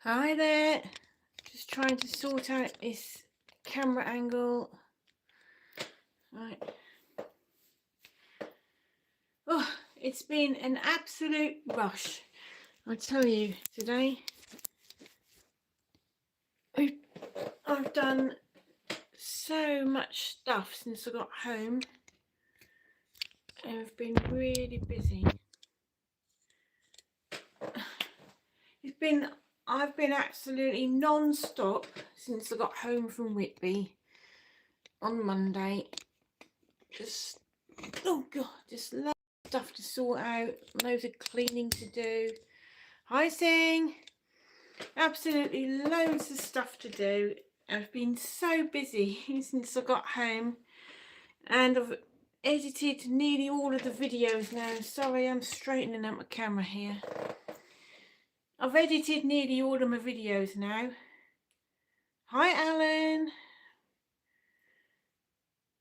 Hi there, just trying to sort out this camera angle. Right. Oh, it's been an absolute rush, I tell you, today. I've done so much stuff since I got home. I've been really busy. I've been absolutely non-stop since I got home from Whitby on Monday. Just, oh God, just loads of stuff to sort out, loads of cleaning to do. Hi Sing! Absolutely loads of stuff to do. I've been so busy since I got home, and I've edited nearly all of the videos now. Sorry, I'm straightening out my camera here. I've edited nearly all of my videos now. Hi Alan!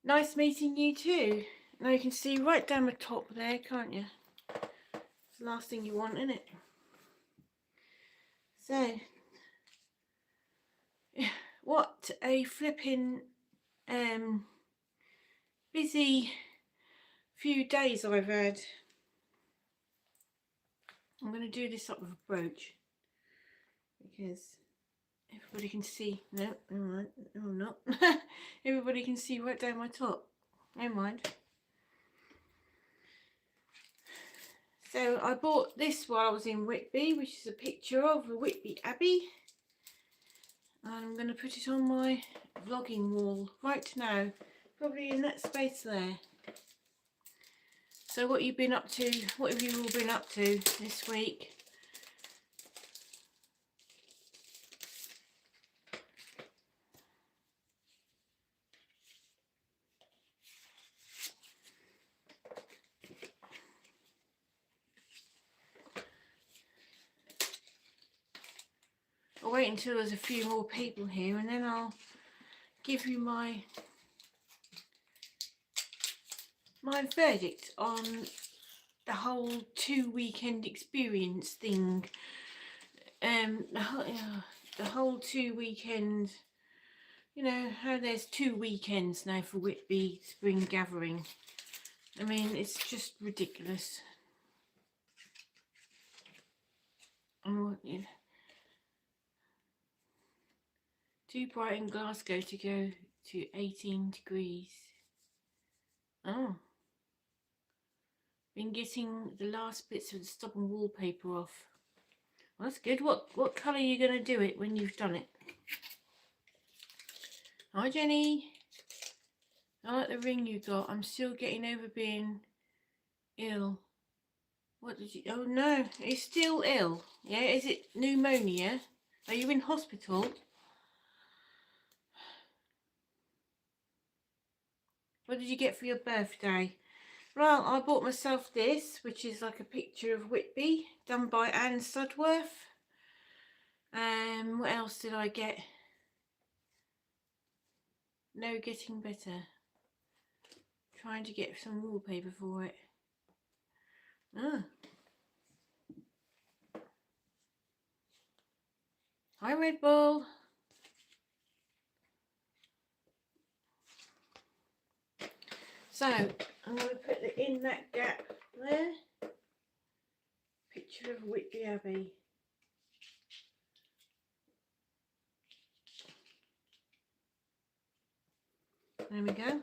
Nice meeting you too. Now you can see right down the top there, can't you? It's the last thing you want, isn't it? So, what a flipping busy few days I've had. I'm going to do this up with a brooch because everybody can see. No, never mind. No, I'm not. Everybody can see right down my top. Never mind. So I bought this while I was in Whitby, which is a picture of the Whitby Abbey. And I'm going to put it on my vlogging wall right now. Probably in that space there. So what you've been up to, what have you all been up to this week? I'll wait until there's a few more people here and then I'll give you my verdict on the whole 2-weekend experience thing. The whole 2-weekend, you know, how there's 2 weekends now for Whitby Spring Gathering. I mean, it's just ridiculous. Oh, yeah. Too bright in Glasgow to go to 18 degrees. Oh. Been getting the last bits of the stubborn wallpaper off. Well, that's good. What colour are you going to do it when you've done it? Hi Jenny. I like the ring you got. I'm still getting over being ill. What did you... Oh no, you're still ill. Yeah, is it pneumonia? Are you in hospital? What did you get for your birthday? Well, I bought myself this, which is like a picture of Whitby, done by Anne Sudworth. What else did I get? No Getting Better. Trying to get some wallpaper for it. Ah. Hi Red Bull. So, I'm going to put it in that gap there. Picture of Whitby Abbey. There we go.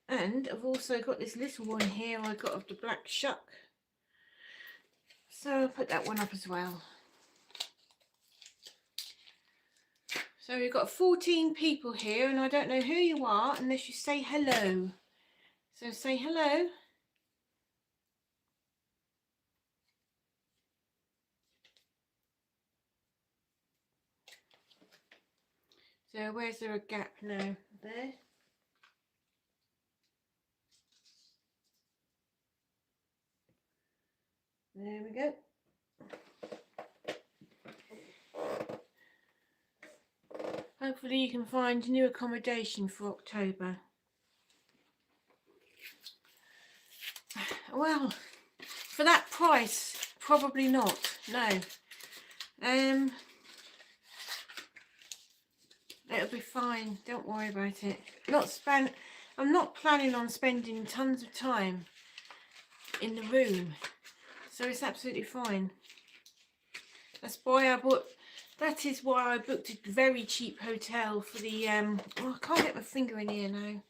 And I've also got this little one here I got of the black shuck. So I'll put that one up as well. So we've got 14 people here and I don't know who you are unless you say hello. So say hello. So where's there a gap now? There. There we go. Hopefully you can find new accommodation for October. Well, for that price Probably not, no. It'll be fine, don't worry about it. I'm not planning on spending tons of time in the room, so it's absolutely fine. That is why I booked a very cheap hotel for the oh, I can't get my finger in here now.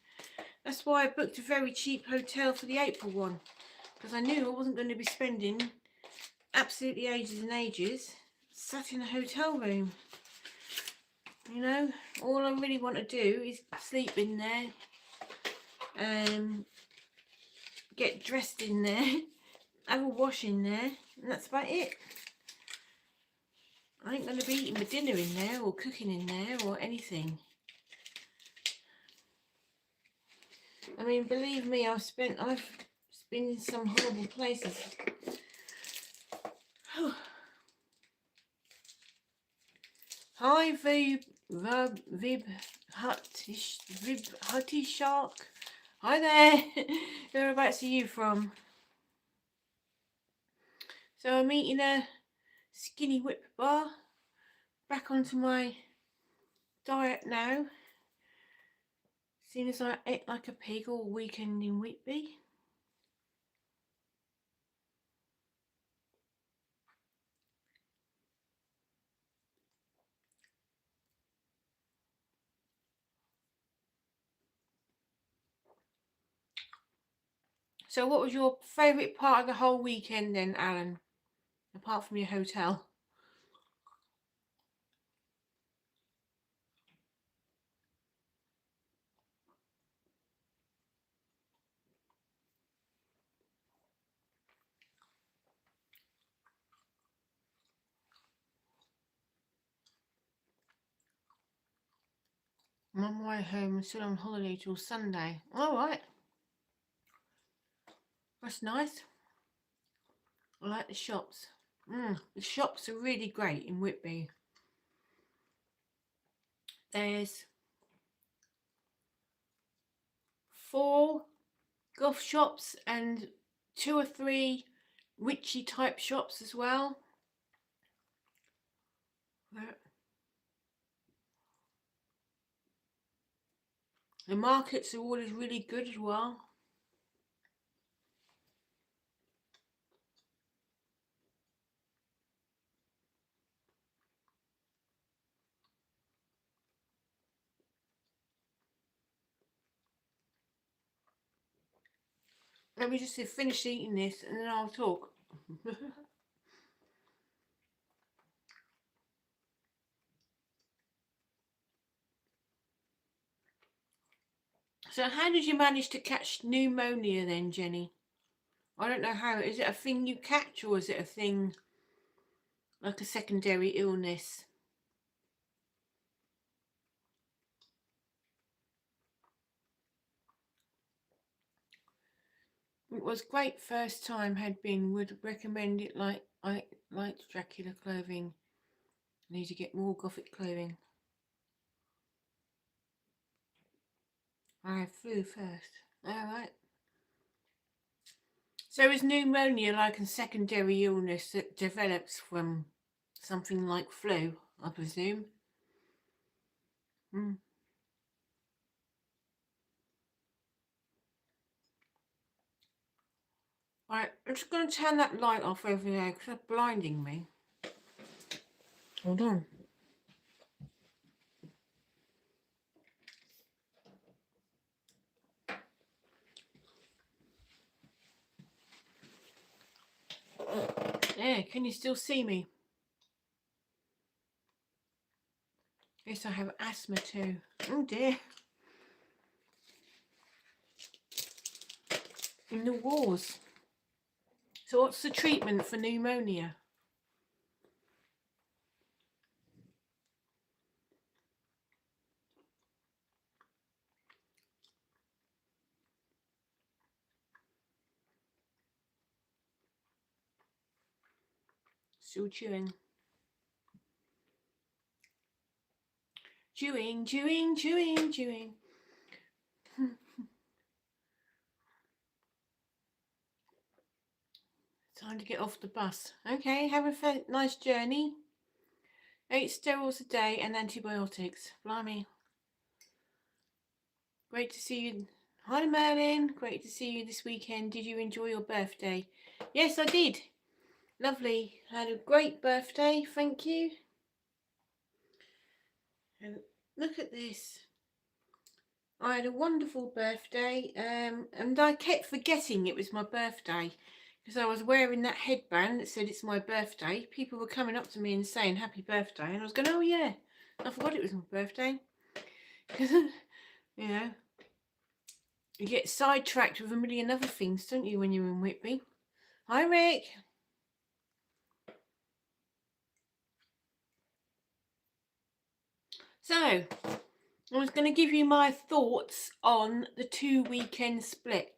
That's why I booked a very cheap hotel for the April one, because I knew I wasn't going to be spending absolutely ages and ages sat in a hotel room. You know, all I really want to do is sleep in there, get dressed in there, have a wash in there, and that's about it. I ain't going to be eating my dinner in there or cooking in there or anything. I mean, believe me, I've been in some horrible places. Hi, Hutty Shark. Hi there. Whereabouts are you from? So I'm eating a skinny whip bar. Back onto my diet now. Seeing as I ate like a pig all weekend in Whitby. So what was your favourite part of the whole weekend then, Alan? Apart from your hotel? I'm on my way home. I'm still on holiday till Sunday. Alright. That's nice. I like the shops. The shops are really great in Whitby. There's 4 goth shops and 2 or 3 witchy type shops as well. The markets are always really good as well. Let me just finish eating this and then I'll talk. So how did you manage to catch pneumonia then, Jenny? I don't know how. Is it a thing you catch or is it a thing like a secondary illness? It was great first time, had been, would recommend it. Like I liked Dracula clothing. Need to get more Gothic clothing. I flew first. Alright. So is pneumonia like a secondary illness that develops from something like flu, I presume? Right, I'm just going to turn that light off over there because they're blinding me. Hold on. There, can you still see me? Yes, I have asthma too. Oh dear. In the wars. So what's the treatment for pneumonia? Still chewing. Chewing, chewing, chewing, chewing. Time to get off the bus. Okay, have a nice journey. 8 steroids a day and antibiotics. Blimey. Great to see you. Hi Merlin, great to see you this weekend. Did you enjoy your birthday? Yes, I did. Lovely. Had a great birthday, thank you. And look at this. I had a wonderful birthday, and I kept forgetting it was my birthday because I was wearing that headband that said it's my birthday. People were coming up to me and saying happy birthday, and I was going, oh yeah, I forgot it was my birthday. Because, you know, you get sidetracked with a million other things, don't you, when you're in Whitby? Hi Rick. So, I was going to give you my thoughts on the 2-weekend split.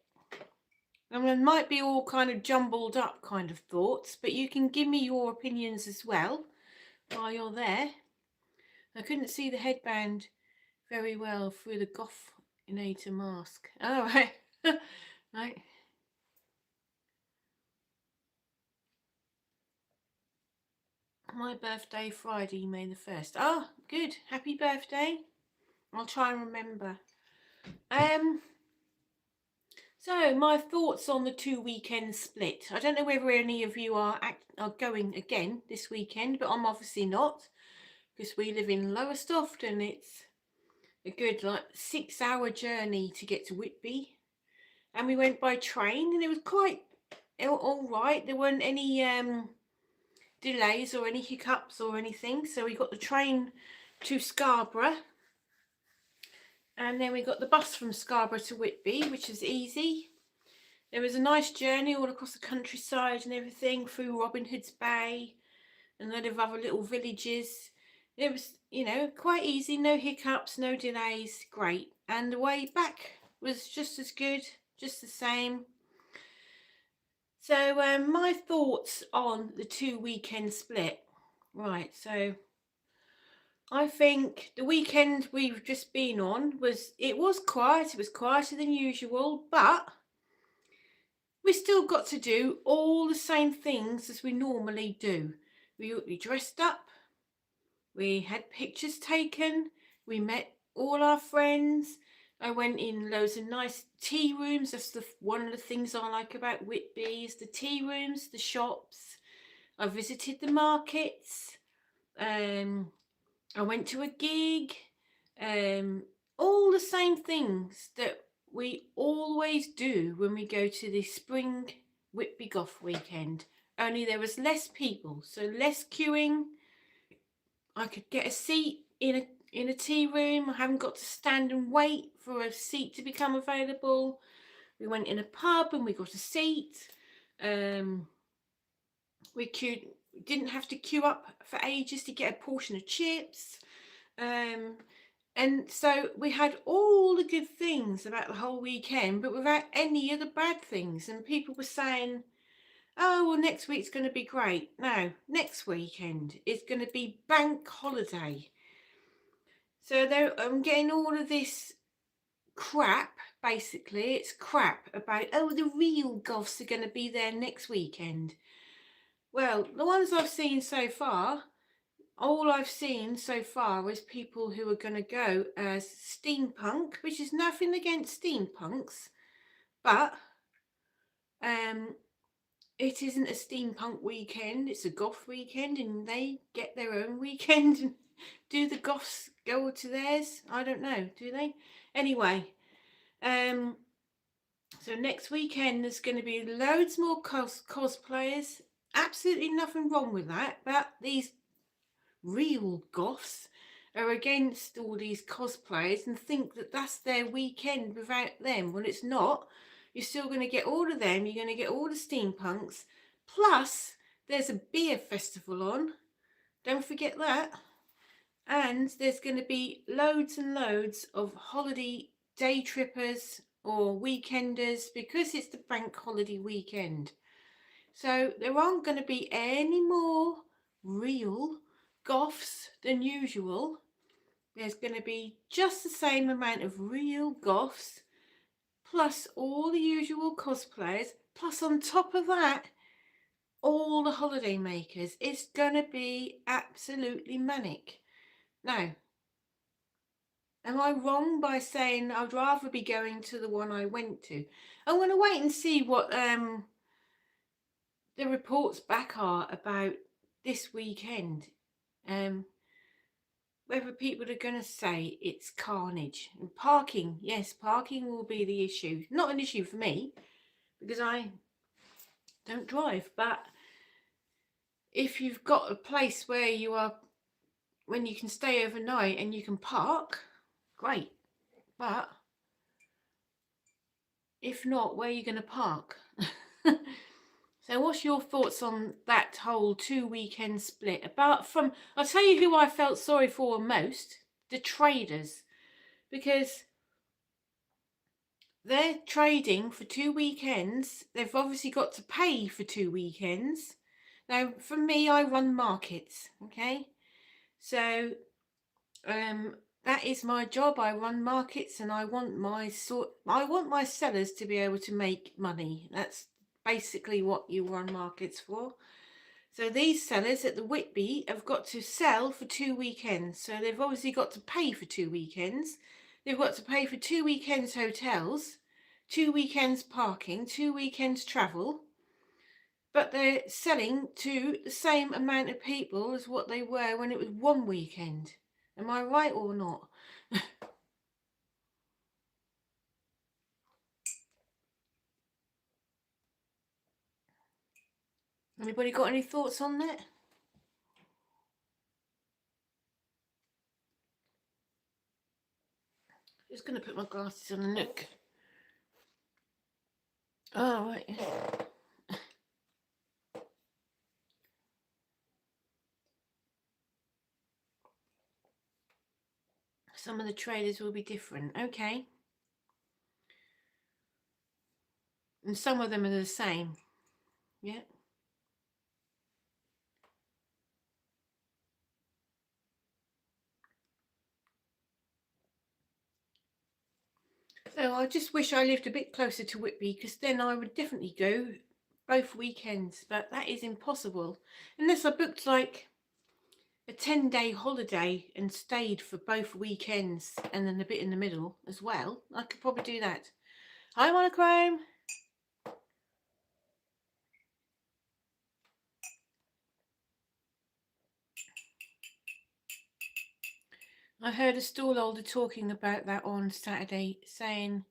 And it might be all kind of jumbled up kind of thoughts, but you can give me your opinions as well while you're there. I couldn't see the headband very well through the Goth mask. All right. Right. My birthday Friday, May the 1st. Oh, good. Happy birthday. I'll try and remember. So my thoughts on the 2-weekend split. I don't know whether any of you are going again this weekend, but I'm obviously not, because we live in Lowestoft and it's a good 6-hour journey to get to Whitby. And we went by train and it was quite all right. There weren't any delays or any hiccups or anything. So we got the train to Scarborough. And then we got the bus from Scarborough to Whitby, which is easy. There was a nice journey all across the countryside and everything, through Robin Hood's Bay and a lot of other little villages. It was, you know, quite easy, no hiccups, no delays, great. And the way back was just as good, just the same. So my thoughts on the 2-weekend split. Right, so I think the weekend we've just been on was quiet. It was quieter than usual, but we still got to do all the same things as we normally do. We dressed up, we had pictures taken, we met all our friends. I went in loads of nice tea rooms. That's one of the things I like about Whitby is the tea rooms, the shops. I visited the markets. I went to a gig. All the same things that we always do when we go to the spring Whitby Goth Weekend. Only there was less people, so less queuing. I could get a seat in a tea room. I haven't got to stand and wait for a seat to become available. We went in a pub and we got a seat. We didn't have to queue up for ages to get a portion of chips. And so we had all the good things about the whole weekend, but without any of the bad things. And people were saying, oh, well, next week's going to be great. No, next weekend is going to be bank holiday. So I'm getting all of this crap, basically. It's crap about, oh, the real goths are going to be there next weekend. Well, the ones I've seen so far, all I've seen so far is people who are going to go as steampunk, which is nothing against steampunks, but it isn't a steampunk weekend, it's a goth weekend, and they get their own weekend. And do the goths go to theirs? I don't know, do they? Anyway, so next weekend there's going to be loads more cosplayers. Absolutely nothing wrong with that, but these real goths are against all these cosplayers and think that that's their weekend without them. Well, it's not. You're still going to get all of them. You're going to get all the steampunks. Plus, there's a beer festival on. Don't forget that. And there's going to be loads and loads of holiday day trippers or weekenders because it's the bank holiday weekend. So there aren't going to be any more real goths than usual. There's going to be just the same amount of real goths, plus all the usual cosplayers, plus on top of that, all the holiday makers. It's going to be absolutely manic. Now, am I wrong by saying I'd rather be going to the one I went to? I'm going to wait and see what the reports back are about this weekend. Whether people are going to say it's carnage. And parking, yes, parking will be the issue. Not an issue for me, because I don't drive, but if you've got a place where you are, when you can stay overnight and you can park, great. But if not, where are you going to park? So what's your thoughts on that whole 2-weekend split? I'll tell you who I felt sorry for most, the traders, because they're trading for 2 weekends. They've obviously got to pay for 2 weekends. Now, for me, I run markets, okay? So, that is my job. I run markets, and I want my sellers to be able to make money. That's basically what you run markets for. So these sellers at the Whitby have got to sell for 2 weekends. So they've obviously got to pay for 2 weekends. They've got to pay for 2 weekends hotels, 2 weekends parking, 2 weekends travel. But they're selling to the same amount of people as what they were when it was 1 weekend. Am I right or not? Anybody got any thoughts on that? Just going to put my glasses on and look. Oh, right. Some of the traders will be different. Okay. And some of them are the same. Yeah. So I just wish I lived a bit closer to Whitby, because then I would definitely go both weekends. But that is impossible. Unless I booked like a 10-day holiday and stayed for both weekends and then a bit in the middle as well. I could probably do that. Hi, Monochrome. I heard a stall holder talking about that on Saturday, saying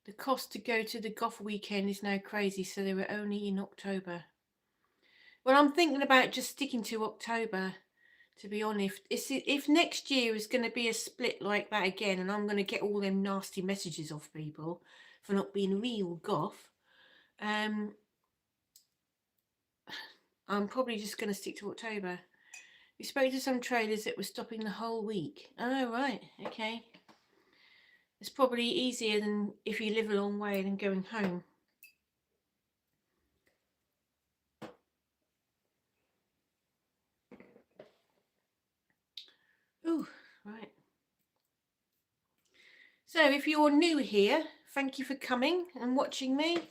the cost to go to the Goth Weekend is now crazy, so they were only in October. Well, I'm thinking about just sticking to October, to be honest. If next year is going to be a split like that again, and I'm going to get all them nasty messages off people for not being real goth, I'm probably just going to stick to October. We spoke to some traders that were stopping the whole week. Oh, right, okay. It's probably easier than if you live a long way than going home. Ooh, right. So if you're new here, thank you for coming and watching me.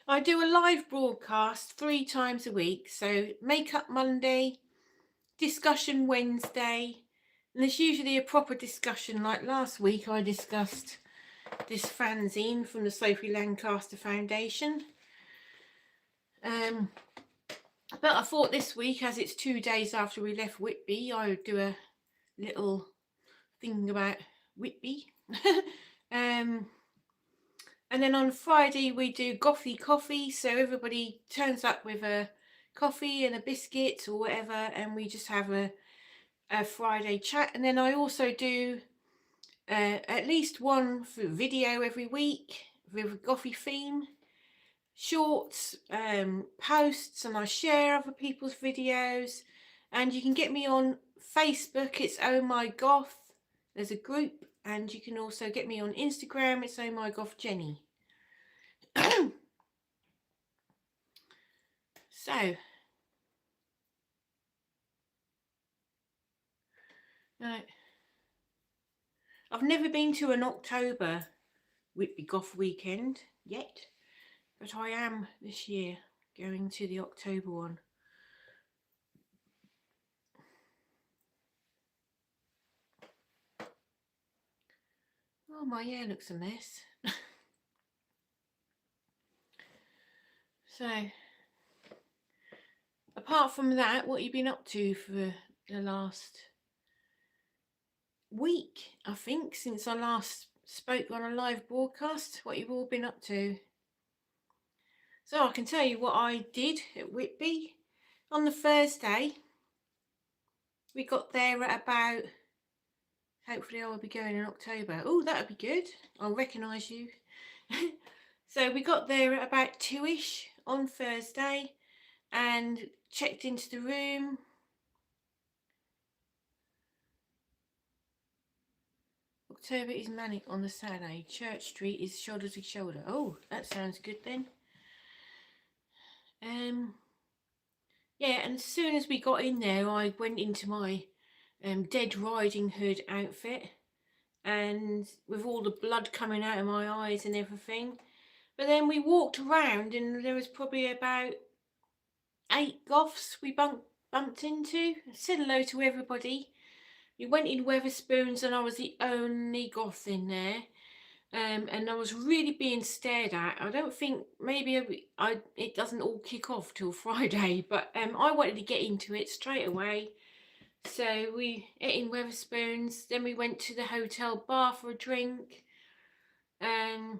I do a live broadcast 3 times a week. So Makeup Monday, Discussion Wednesday, and there's usually a proper discussion. Like last week I discussed this fanzine from the Sophie Lancaster Foundation. But I thought this week, as it's 2 days after we left Whitby, I would do a little thing about Whitby. And then on Friday we do Gothy Coffee, so everybody turns up with a coffee and a biscuit or whatever, and we just have a Friday chat. And then I also do at least one video every week with a Gothy theme, shorts, posts, and I share other people's videos. And you can get me on Facebook, it's Oh My Goth, there's a group. And you can also get me on Instagram, it's Oh My Goth Jenny. So, right. I've never been to an October Whitby Goth Weekend yet, but I am this year going to the October one. Oh, my hair looks a mess. So, apart from that, what have you been up to for the last week, I think, since I last spoke on a live broadcast? What you've all been up to? So I can tell you what I did at Whitby. On the Thursday, we got there at about, hopefully I'll be going in October. Oh, that would be good. I'll recognise you. So we got there at about 2ish on Thursday and checked into the room. October is manic on the Saturday. Church Street is shoulder to shoulder. Oh, that sounds good then. Yeah, and as soon as we got in there, I went into my Dead Riding Hood outfit, and with all the blood coming out of my eyes and everything. But then we walked around and there was probably about 8 goths we bumped into. I said hello to everybody. We went in Wetherspoons and I was the only goth in there. And I was really being stared at. I don't think, maybe it doesn't all kick off till Friday, but I wanted to get into it straight away. So we ate in Wetherspoons, then we went to the hotel bar for a drink, and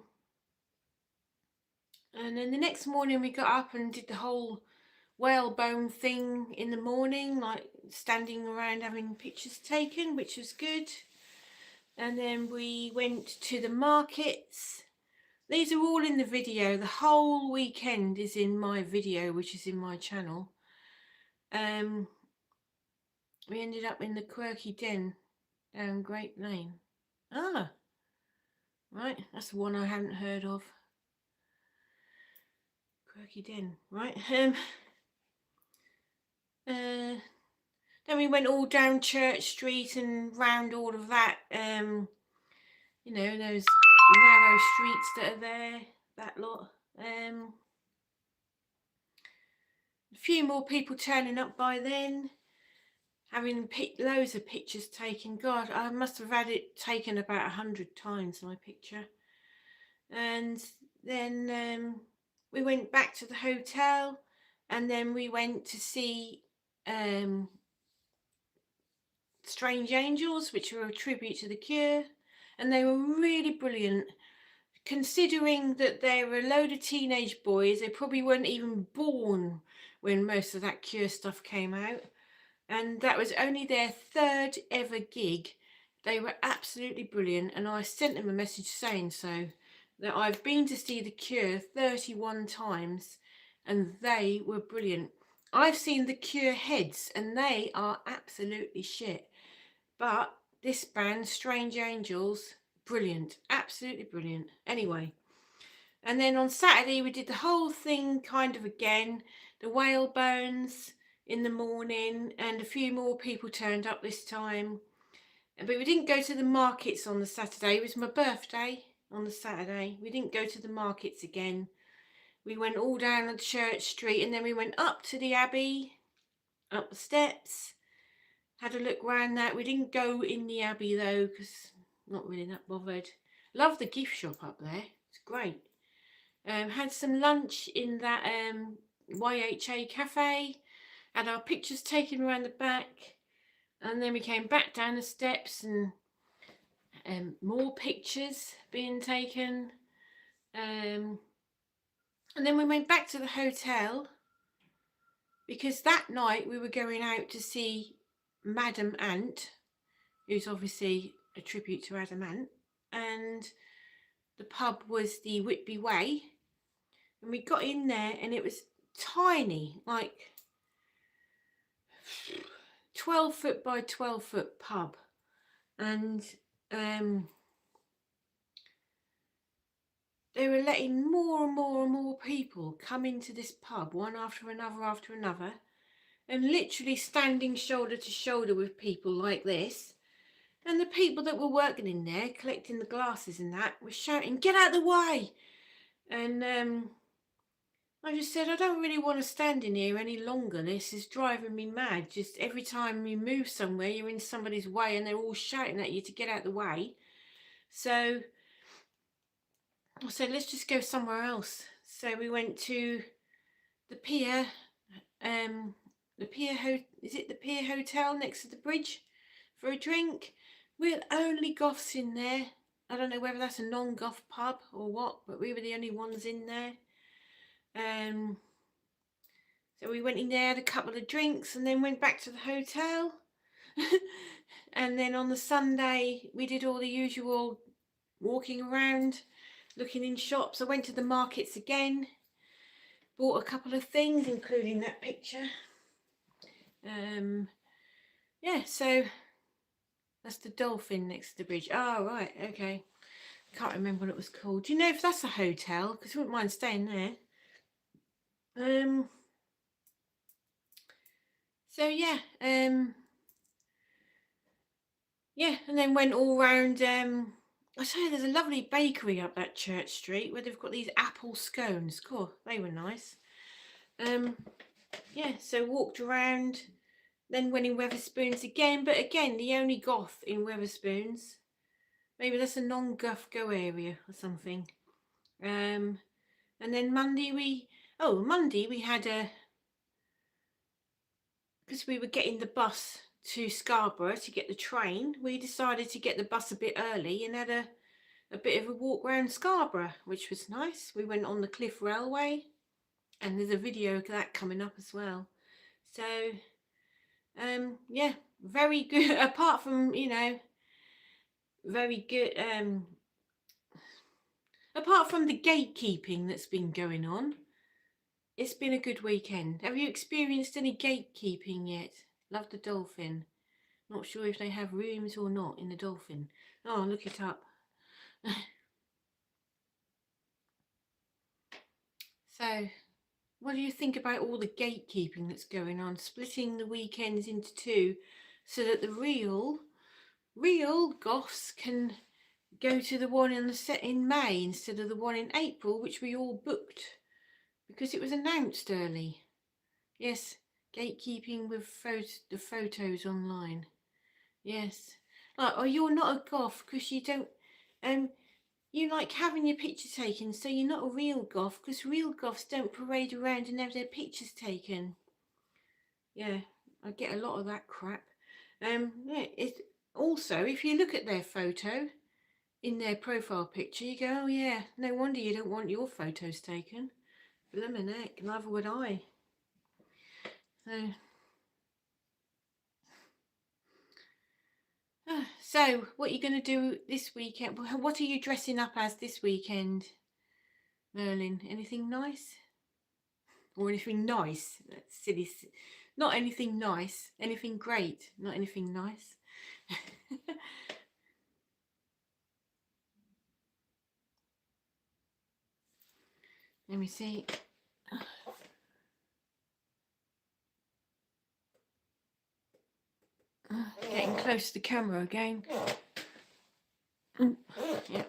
then the next morning we got up and did the whole whalebone thing in the morning, like standing around having pictures taken, which was good. And then we went to the markets. These are all in the video. The whole weekend is in my video, which is in my channel. We ended up in the Quirky Den down Great Lane. Ah, right, that's the one I hadn't heard of. Quirky Den, right. Then we went all down Church Street and round all of that, you know, those narrow streets that are there, that lot. A few more people turning up by then, having loads of pictures taken. God, I must have had it taken about 100 times, my picture. And then we went back to the hotel, and then we went to see Strange Angels, which were a tribute to The Cure, and they were really brilliant. Considering that they were a load of teenage boys, they probably weren't even born when most of that Cure stuff came out, and that was only their 3rd ever gig. They were absolutely brilliant, and I sent them a message saying so, that I've been to see The Cure 31 times and they were brilliant. I've seen The Cure heads and they are absolutely shit, but this band, Strange Angels, brilliant, absolutely brilliant. Anyway, and then on Saturday we did the whole thing kind of again, the whalebones in the morning, and a few more people turned up this time. But we didn't go to the markets on the Saturday. It was my birthday on the Saturday. We didn't go to the markets again. We went all down on Church Street, and then we went up to the Abbey, up the steps, had a look round that. We didn't go in the Abbey though, because not really that bothered. Love the gift shop up there, it's great. Had some lunch in that YHA cafe, had our pictures taken around the back, and then we came back down the steps and more pictures being taken, and then we went back to the hotel, because that night we were going out to see Madam Ant, who's obviously a tribute to Adam Ant, and the pub was the Whitby Way, and we got in there and it was tiny, like 12 foot by 12 foot pub, and they were letting more and more and more people come into this pub, one after another, and literally standing shoulder to shoulder with people like this. And the people that were working in there, collecting the glasses and that, were shouting, "Get out of the way!" And I just said, I don't really want to stand in here any longer. This is driving me mad. Just every time you move somewhere, you're in somebody's way and they're all shouting at you to get out of the way. So I said, let's just go somewhere else. So we went to the pier, is it the pier hotel next to the bridge for a drink? We're only goths in there. I don't know whether that's a non-goth pub or what, but we were the only ones in there. So we went in there, had a couple of drinks, and then went back to the hotel. And then on the Sunday, we did all the usual walking around, looking in shops. I went to the markets again, bought a couple of things, including that picture. Yeah, so that's the dolphin next to the bridge. Oh, right, okay. Can't remember what it was called. Do you know if that's a hotel? Because I wouldn't mind staying there. So yeah, yeah, and then went all round. I tell you, there's a lovely bakery up that Church Street where they've got these apple scones. Cool, they were nice. Yeah, so walked around, then went in Wetherspoons again, but again, the only goth in Wetherspoons. Maybe that's a non-goth go area or something. And then Monday we had because we were getting the bus to Scarborough to get the train, we decided to get the bus a bit early and had a bit of a walk around Scarborough, which was nice. We went on the Cliff Railway, and there's a video of that coming up as well. So yeah, very good. Apart from, you know, very good, apart from the gatekeeping that's been going on, it's been a good weekend. Have you experienced any gatekeeping yet? Love the Dolphin. Not sure if they have rooms or not in the Dolphin. Oh, look it up. So, what do you think about all the gatekeeping that's going on, splitting the weekends into two so that the real goths can go to the one in the set in May instead of the one in April, which we all booked because it was announced early. Yes, gatekeeping with the photos online. Yes. Oh, you're not a goth because you don't you like having your picture taken, so you're not a real goth because real goths don't parade around and have their pictures taken. Yeah, I get a lot of that crap. Yeah, it's also, if you look at their photo in their profile picture, you go, oh yeah, no wonder you don't want your photos taken. Blimmin' heck, neither would I. So, what are you going to do this weekend? What are you dressing up as this weekend, Merlin? Anything nice? Or anything nice? That's silly. Not anything nice. Anything great. Not anything nice. Let me see. Getting close to the camera again. Yeah.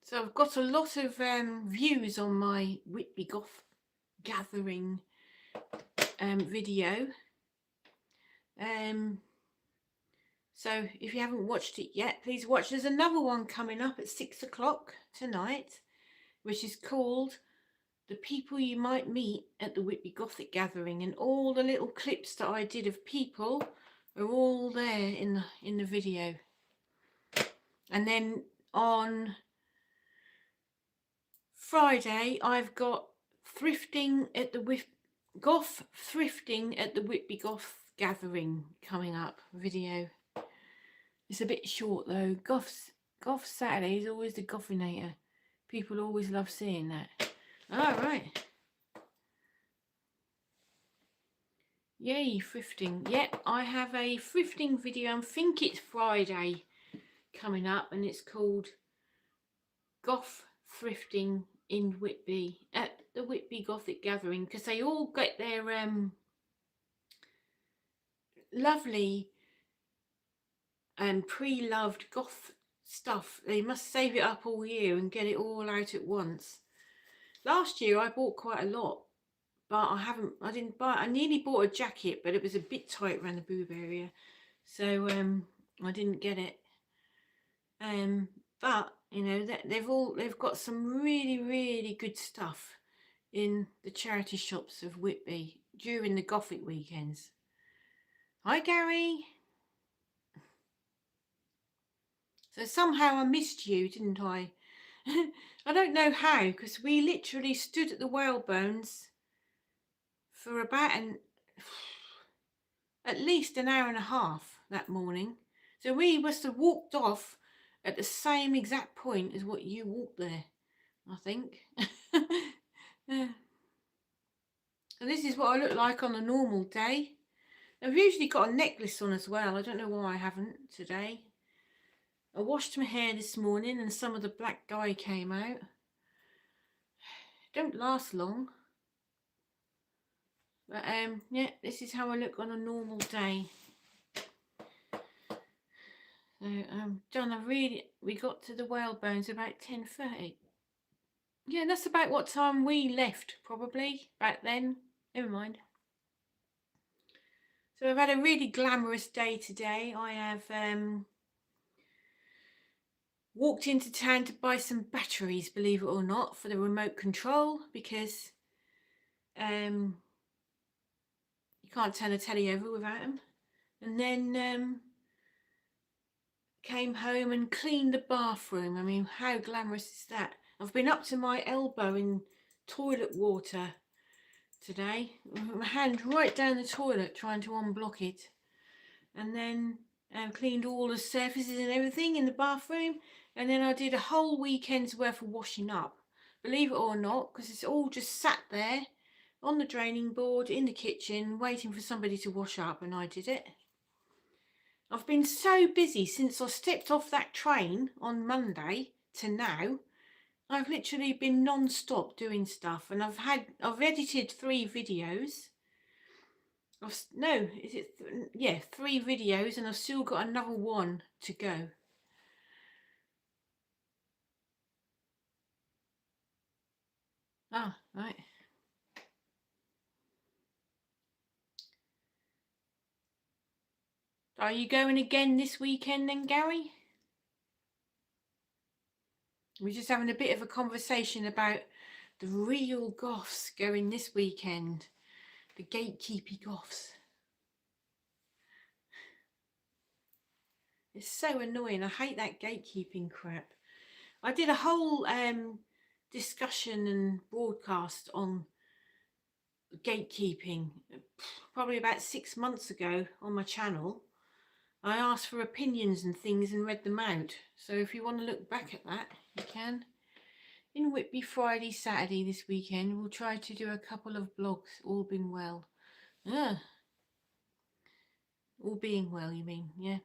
So I've got a lot of views on my Whitby Goth Gathering video. So if you haven't watched it yet, please watch. There's another one coming up at 6 o'clock tonight, which is called The People You Might Meet at the Whitby Gothic Gathering, and all the little clips that I did of people are all there in the video. And then on Friday, I've got thrifting at the Goth thrifting at the Whitby Goth Gathering coming up video. It's a bit short though. Goth Saturday is always the Gothinator. People always love seeing that. All right. Yay, thrifting. Yep, I have a thrifting video. I think it's Friday coming up, and it's called Goth Thrifting in Whitby at the Whitby Gothic Gathering, because they all get their lovely and pre-loved goth stuff. They must save it up all year and get it all out at once. Last year I bought quite a lot, but I didn't buy, I nearly bought a jacket, but it was a bit tight around the boob area, so I didn't get it. But you know, they've got some really good stuff in the charity shops of Whitby during the Gothic weekends. Hi Gary. So somehow I missed you, didn't I? I don't know how, because we literally stood at the Whalebones for about at least an hour and a half that morning. So we must have walked off at the same exact point as what you walked there, I think. Yeah. So this is what I look like on a normal day. I've usually got a necklace on as well. I don't know why I haven't today. I washed my hair this morning and some of the black dye came out. Don't last long. But yeah, this is how I look on a normal day. So we got to the Whalebones about 10:30. Yeah, that's about what time we left, probably, back then. Never mind. So I've had a really glamorous day today. I have walked into town to buy some batteries, believe it or not, for the remote control, because you can't turn a telly over without them. And then came home and cleaned the bathroom. I mean, how glamorous is that? I've been up to my elbow in toilet water today, my hand right down the toilet trying to unblock it, and then cleaned all the surfaces and everything in the bathroom, and then I did a whole weekend's worth of washing up, believe it or not, because it's all just sat there on the draining board in the kitchen waiting for somebody to wash up, and I did it. I've been so busy since I stepped off that train on Monday to now. I've literally been non-stop doing stuff, and I've edited 3 videos. 3 videos, and I've still got another 1 to go. Ah, right. Are you going again this weekend then, Gary? We're just having a bit of a conversation about the real goths going this weekend. The gatekeepy goths. It's so annoying. I hate that gatekeeping crap. I did a whole discussion and broadcast on gatekeeping probably about 6 months ago on my channel. I asked for opinions and things and read them out. So if you want to look back at that, you can. In Whitby Friday, Saturday this weekend, we'll try to do a couple of vlogs, all being well. All being well, you mean? Yeah.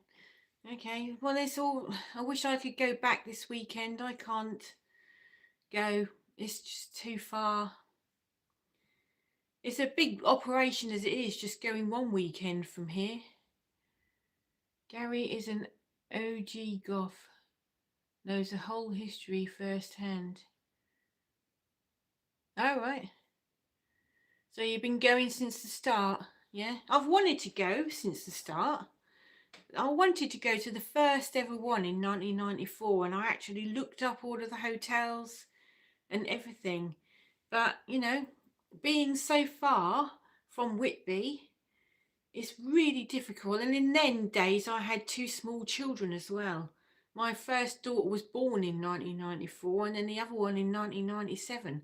Okay, well, it's all, I wish I could go back this weekend. I can't go, it's just too far. It's a big operation as it is, just going one weekend from here. Gary is an OG goth, knows the whole history firsthand. Oh, right. So you've been going since the start, yeah? I've wanted to go since the start. I wanted to go to the first ever one in 1994, and I actually looked up all of the hotels and everything. But, you know, being so far from Whitby, it's really difficult. And in them days, I had 2 small children as well. My first daughter was born in 1994, and then the other one in 1997.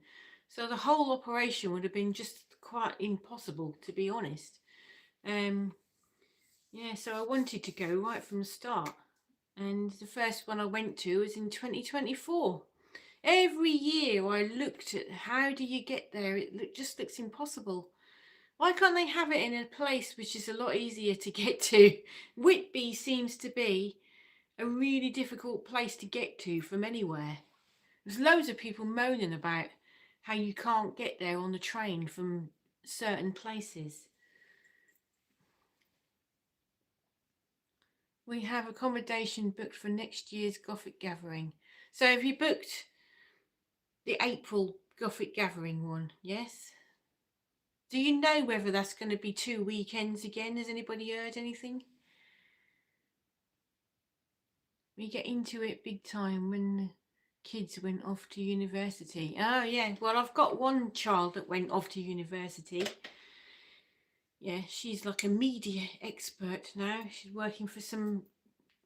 So the whole operation would have been just quite impossible, to be honest. Yeah, so I wanted to go right from the start. And the first one I went to was in 2024. Every year I looked at how do you get there. It just looks impossible. Why can't they have it in a place which is a lot easier to get to? Whitby seems to be a really difficult place to get to from anywhere. There's loads of people moaning about how you can't get there on the train from certain places. We have accommodation booked for next year's Gothic Gathering. So have you booked the April Gothic Gathering one? Yes? Do you know whether that's going to be 2 weekends again? Has anybody heard anything? We get into it big time when the kids went off to university. Oh yeah, well I've got one child that went off to university. Yeah, she's like a media expert now. She's working for some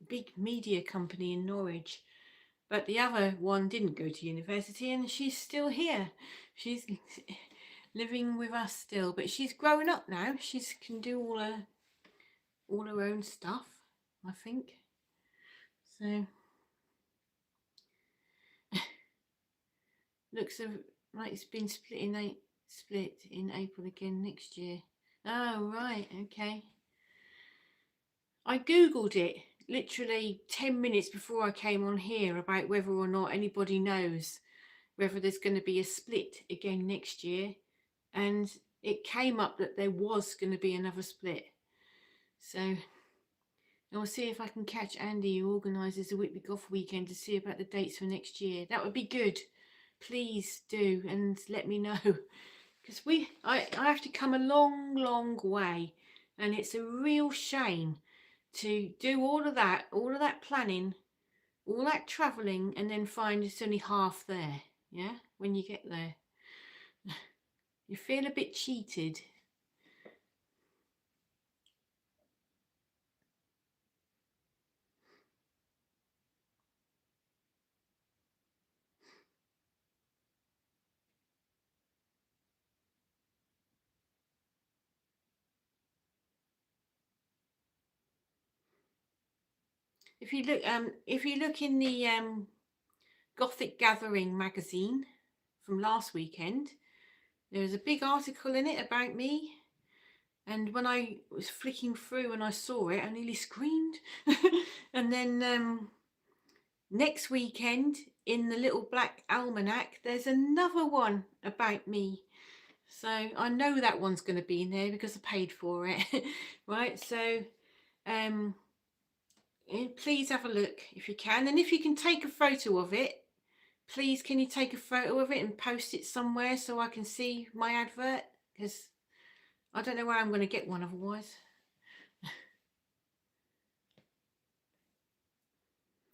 big media company in Norwich. But the other one didn't go to university and she's still here. She's living with us still, but she's grown up now. She can do all her own stuff, I think. So looks like it's been split in April again next year. Oh right, okay. I googled it literally 10 minutes before I came on here about whether or not anybody knows whether there's going to be a split again next year, and it came up that there was going to be another split. So I'll see if I can catch Andy, who organises the Whitby Goth Weekend, to see about the dates for next year. That would be good. Please do, and let me know, because I have to come a long way, and it's a real shame to do all of that planning, all that travelling, and then find it's only half there. Yeah, when you get there, you feel a bit cheated. If you look in the Gothic Gathering magazine from last weekend, there was a big article in it about me, and when I was flicking through and I saw it, I nearly screamed. And then next weekend in the little black almanac, there's another one about me. So I know that one's going to be in there because I paid for it. Right, so please have a look if you can, and if you can take a photo of it, please can you take a photo of it and post it somewhere so I can see my advert, because I don't know where I'm going to get one otherwise.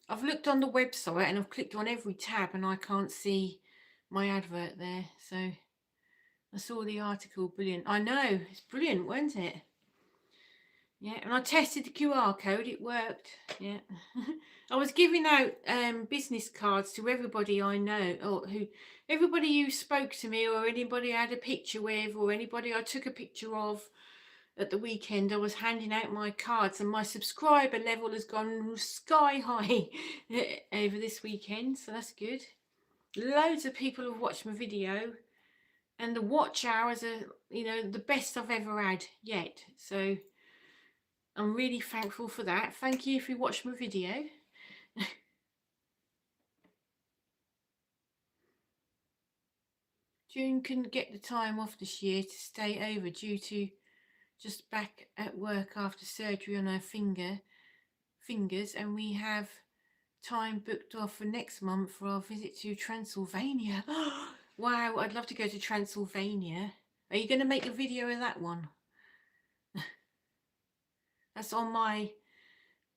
I've looked on the website and I've clicked on every tab and I can't see my advert there. So I saw the article. Brilliant. I know, it's brilliant, wasn't it? Yeah, and I tested the QR code, it worked. Yeah. I was giving out business cards to everybody I know, or everybody who spoke to me, or anybody I had a picture with, or anybody I took a picture of at the weekend. I was handing out my cards, and my subscriber level has gone sky high over this weekend, so that's good. Loads of people have watched my video, and the watch hours are, the best I've ever had yet. So I'm really thankful for that. Thank you if you watched my video. June couldn't get the time off this year to stay over due to just back at work after surgery on her fingers, and we have time booked off for next month for our visit to Transylvania. Wow, I'd love to go to Transylvania. Are you going to make a video of that one? That's on my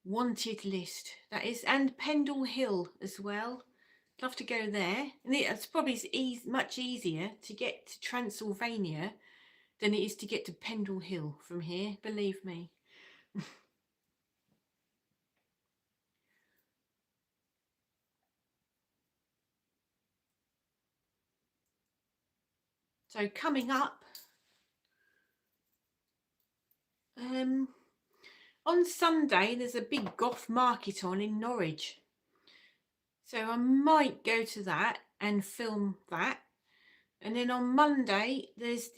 wanted list. That is, and Pendle Hill as well. Love to go there. And it's probably much easier to get to Transylvania than it is to get to Pendle Hill from here, believe me. So coming up, on Sunday there's a big goth market on in Norwich. So I might go to that and film that. And then on Monday there's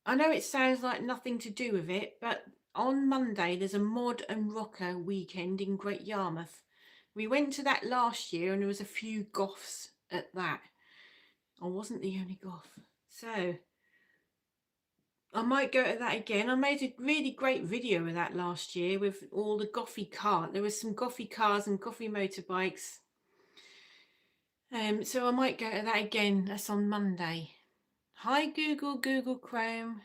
I know it sounds like nothing to do with it, but on Monday there's a mod and rocker weekend in Great Yarmouth. We went to that last year and there was a few goths at that. I wasn't the only goth. So I might go to that again. I made a really great video of that last year with all the gothy cars. There was some gothy cars and gothy motorbikes. So I might go to that again. That's on Monday. Hi Google, Google Chrome.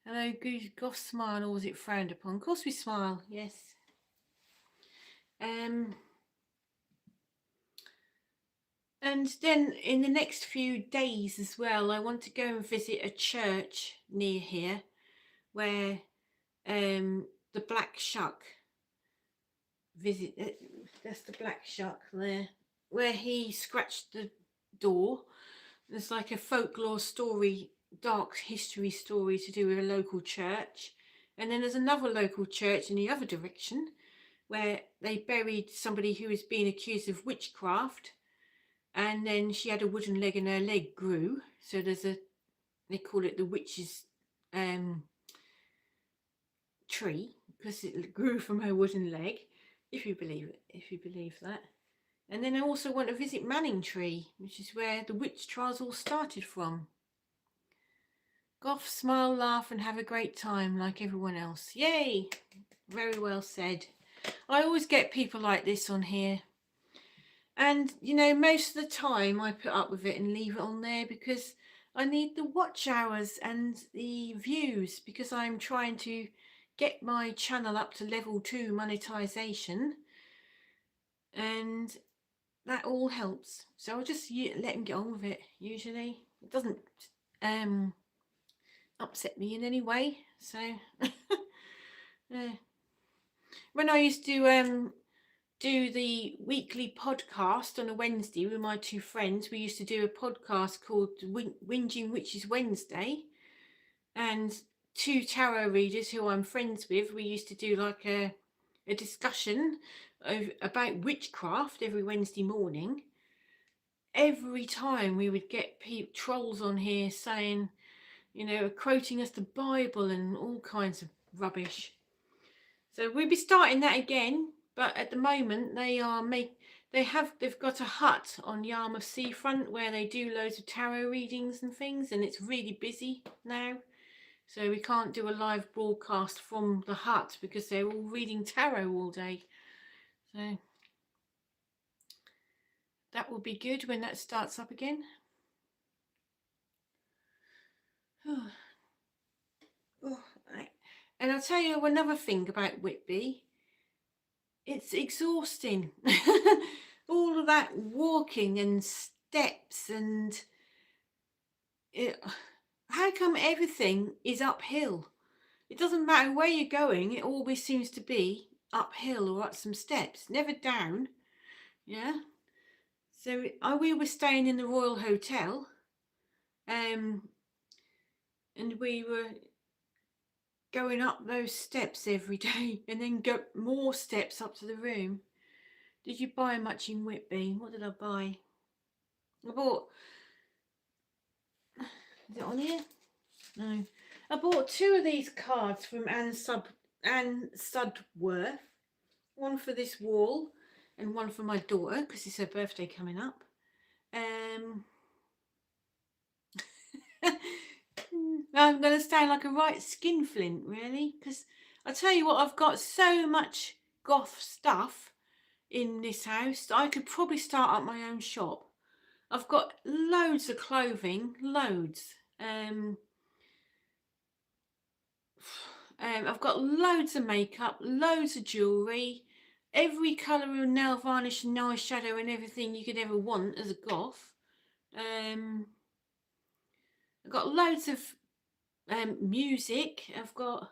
Hello, goth smile, or was it frowned upon? Of course we smile, yes. And then in the next few days as well, I want to go and visit a church near here where the Black Shuck visit. That's the Black Shuck there, where he scratched the door. There's like a folklore story, dark history story to do with a local church. And then there's another local church in the other direction where they buried somebody who was being accused of witchcraft, and then she had a wooden leg and her leg grew. So there's they call it the witch's tree, because it grew from her wooden leg, if you believe that. And then I also want to visit Manningtree, which is where the witch trials all started from. Goth, smile, laugh and have a great time like everyone else. Yay! Very well said. I always get people like this on here, and you know, most of the time I put up with it and leave it on there because I need the watch hours and the views, because I'm trying to get my channel up to level 2 monetization, and that all helps. So I'll just let them get on with it. Usually it doesn't upset me in any way. So when I used to do the weekly podcast on a Wednesday with my two friends, we used to do a podcast called Whinging Witches Wednesday, and two tarot readers who I'm friends with, we used to do like a discussion about witchcraft every Wednesday morning. Every time we would get trolls on here saying, you know, quoting us the Bible and all kinds of rubbish. So we'll be starting that again, but at the moment they've got a hut on Yarmouth seafront where they do loads of tarot readings and things, and it's really busy now. So we can't do a live broadcast from the hut because they're all reading tarot all day. So that will be good when that starts up again. And I'll tell you another thing about Whitby. It's exhausting. All of that walking and steps, and how come everything is uphill? It doesn't matter where you're going, it always seems to be uphill or up some steps, never down. Yeah. So we were staying in the Royal Hotel, and we were going up those steps every day, and then go more steps up to the room. Did you buy much in Whitby? What did I buy? I bought... Is it on here? No. I bought 2 of these cards from Anne Sudworth. One for this wall and one for my daughter because it's her birthday coming up. I'm going to sound like a right skinflint, really, because I tell you what, I've got so much goth stuff in this house that I could probably start up my own shop. I've got loads of clothing, loads. I've got loads of makeup, loads of jewellery, every colour of nail varnish and eyeshadow and everything you could ever want as a goth. I've got loads of music. I've got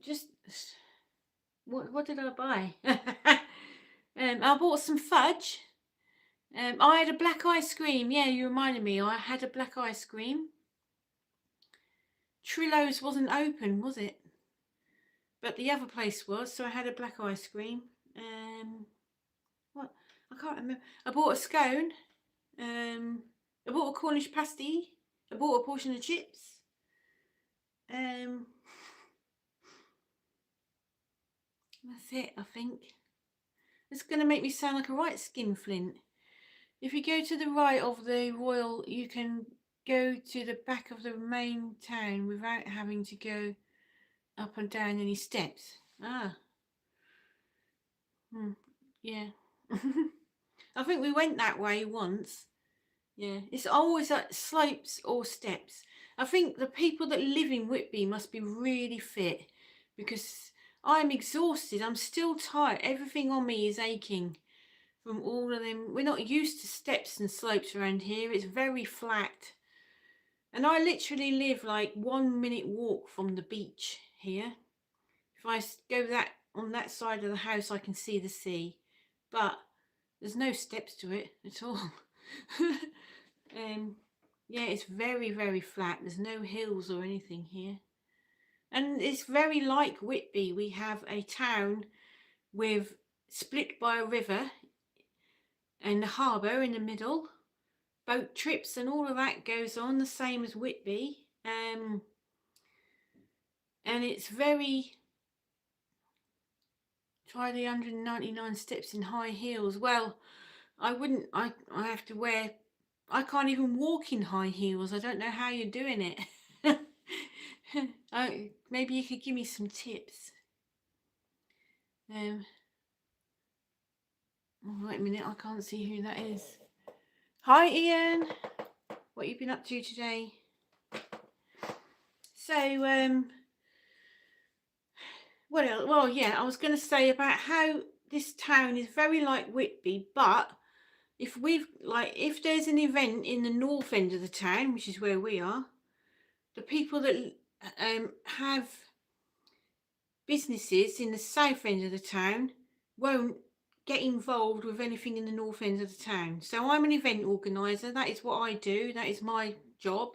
just... What did I buy? I bought some fudge. I had a black ice cream. Yeah, you reminded me. I had a black ice cream. Trillo's wasn't open, was it? But the other place was, so I had a black ice cream. What? I can't remember. I bought a scone. I bought a Cornish pasty. I bought a portion of chips. That's it, I think. It's going to make me sound like a right skinflint. If you go to the right of the Royal, you can go to the back of the main town without having to go up and down any steps. Ah, yeah. I think we went that way once. Yeah, it's always at slopes or steps. I think the people that live in Whitby must be really fit, because I'm exhausted. I'm still tired. Everything on me is aching from all of them. We're not used to steps and slopes around here. It's very flat. And I literally live like 1 minute walk from the beach here. If I go that on that side of the house, I can see the sea, but there's no steps to it at all. Yeah, it's very, very flat. There's no hills or anything here. And it's very like Whitby. We have a town with split by a river and a harbour in the middle. Boat trips and all of that goes on, the same as Whitby. And it's very... Try the 199 steps in high heels. Well, I wouldn't. I have to wear... I can't even walk in high heels. I don't know how you're doing it. Maybe you could give me some tips. Oh, wait a minute, I can't see who that is. Hi Ian, what have you been up to today? So, what else? Well, yeah, I was going to say about how this town is very like Whitby, but if there's an event in the north end of the town, which is where we are, the people that have businesses in the south end of the town won't get involved with anything in the north end of the town. So I'm an event organizer. That is what I do. That is my job.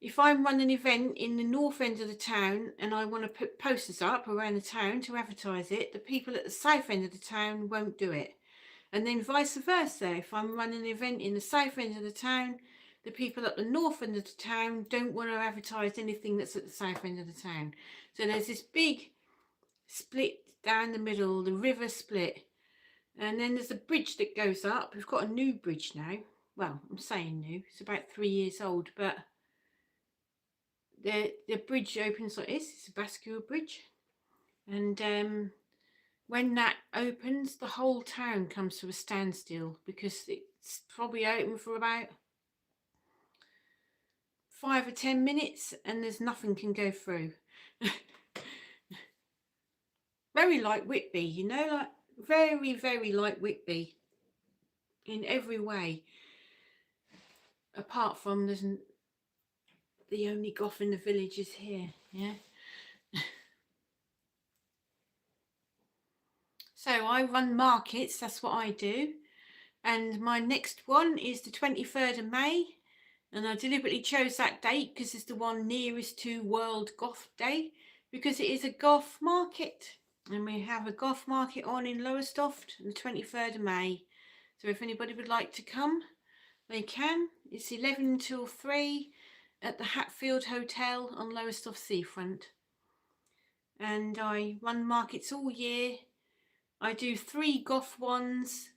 If I run an event in the north end of the town and I want to put posters up around the town to advertise it, the people at the south end of the town won't do it. And then vice versa. If I'm running an event in the south end of the town, the people at the north end of the town don't want to advertise anything that's at the south end of the town. So there's this big split down the middle, the river split. And then there's a bridge that goes up. We've got a new bridge now. Well, I'm saying new. It's about 3 years old, but the bridge opens like this. It's a bascule bridge. And when that opens, the whole town comes to a standstill, because it's probably open for about 5 or 10 minutes and there's nothing can go through. Very like Whitby, you know, like very, very like Whitby in every way, apart from there's the only goth in the village is here. Yeah. So I run markets, that's what I do. And my next one is the 23rd of May. And I deliberately chose that date because it's the one nearest to World Goth Day, because it is a goth market. And we have a goth market on in Lowestoft on the 23rd of May. So if anybody would like to come, they can. It's 11 till 3 at the Hatfield Hotel on Lowestoft Seafront. And I run markets all year. I do 3 goth ones,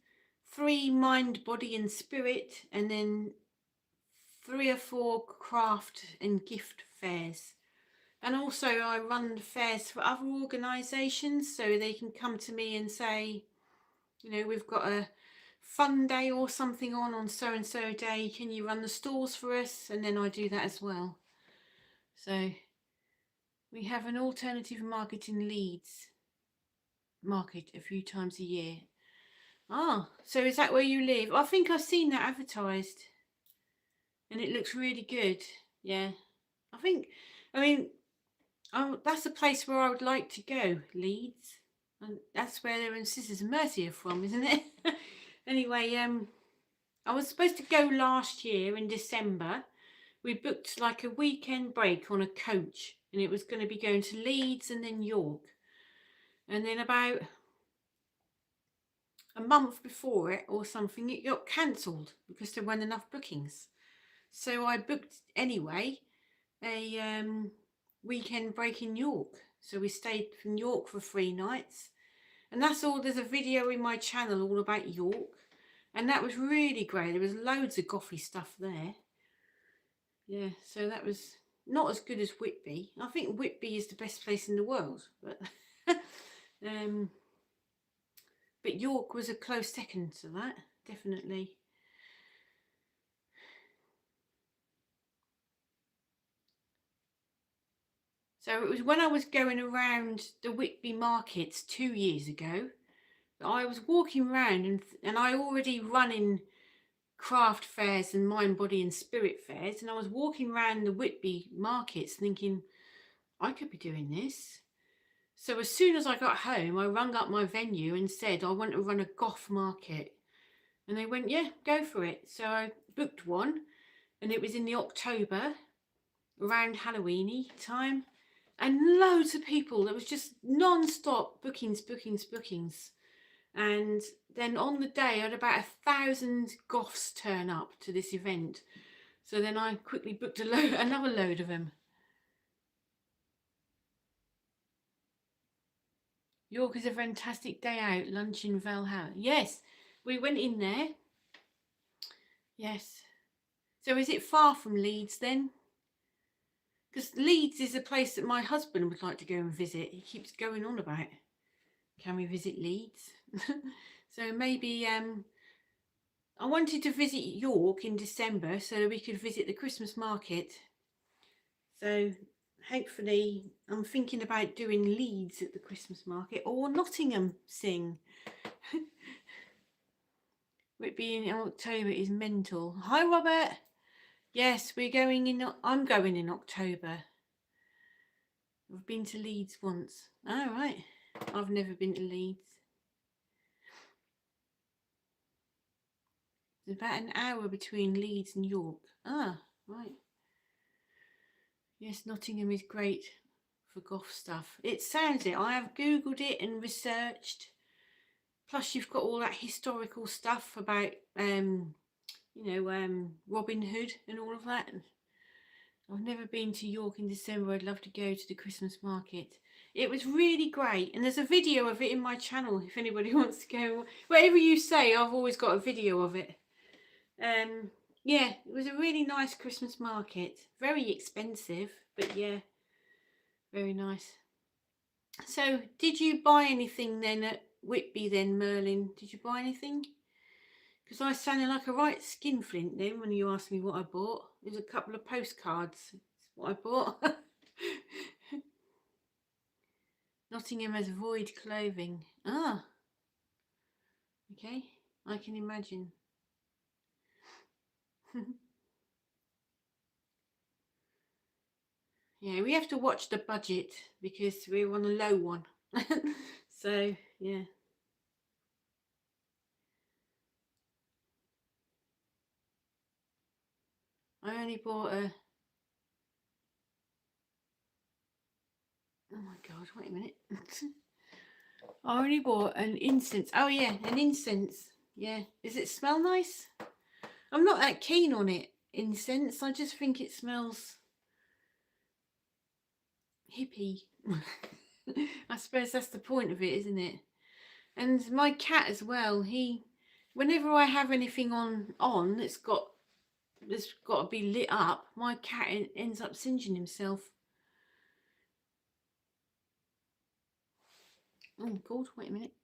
3 mind, body and spirit, and then 3 or 4 craft and gift fairs. And also I run the fairs for other organisations, so they can come to me and say, you know, we've got a fun day or something on so and so day, can you run the stalls for us? And then I do that as well. So we have an alternative market in Leeds market a few times a year. Ah, so is that where you live? I think I've seen that advertised and it looks really good. Yeah, I mean, that's a place where I would like to go, Leeds. And that's where their Sisters of Mercy are from, isn't it? Anyway, I was supposed to go last year in December. We booked like a weekend break on a coach, and it was going to be going to Leeds and then York. And then about a month before it or something, it got cancelled because there weren't enough bookings. So I booked anyway a weekend break in York. So we stayed in York for 3 nights. And that's all. There's a video in my channel all about York. and that was really great. There was loads of gothy stuff there. Yeah, so that was not as good as Whitby. I think Whitby is the best place in the world, but but York was a close second to that, definitely. So it was when I was going around the Whitby markets 2 years ago. I was walking around and I already running craft fairs and mind, body and spirit fairs, and I was walking around the Whitby markets thinking, I could be doing this. So as soon as I got home, I rung up my venue and said, I want to run a goth market. And they went, yeah, go for it. So I booked one, and it was in the October, around Halloweeny time. And loads of people. There was just non-stop bookings. And then on the day, I had about 1,000 goths turn up to this event. So then I quickly booked another load of them. York is a fantastic day out. Lunch in Valhalla. Yes, we went in there. Yes. So is it far from Leeds then? Because Leeds is a place that my husband would like to go and visit. He keeps going on about, can we visit Leeds? So maybe I wanted to visit York in December so that we could visit the Christmas market. So hopefully I'm thinking about doing Leeds at the Christmas market, or Nottingham sing. Whitby in October is mental. Hi Robert. Yes, we're going in. I'm going in October. I've been to Leeds once. Oh, right. I've never been to Leeds. It's about an hour between Leeds and York. Ah, right. Yes, Nottingham is great for goth stuff. It sounds it. I have Googled it and researched. Plus, you've got all that historical stuff about, Robin Hood and all of that. I've never been to York in December. I'd love to go to the Christmas market. It was really great, and there's a video of it in my channel if anybody wants to go. Whatever you say, I've always got a video of it. Yeah, it was a really nice Christmas market. Very expensive, but yeah, very nice. So, did you buy anything then at Whitby then, Merlin? Did you buy anything? Because I sounded like a right skinflint then when you asked me what I bought. There's a couple of postcards. That's what I bought. Nottingham has void clothing. Ah. Okay, I can imagine. Yeah, we have to watch the budget because we're on a low one. So, yeah. I only bought a... Oh my God, wait a minute. I only bought an incense. Oh yeah, an incense. Yeah. Does it smell nice? I'm not that keen on it, incense. I just think it smells hippie. I suppose that's the point of it, isn't it? And my cat as well, whenever I have anything on that's got to be lit up, my cat ends up singeing himself. Oh God, wait a minute.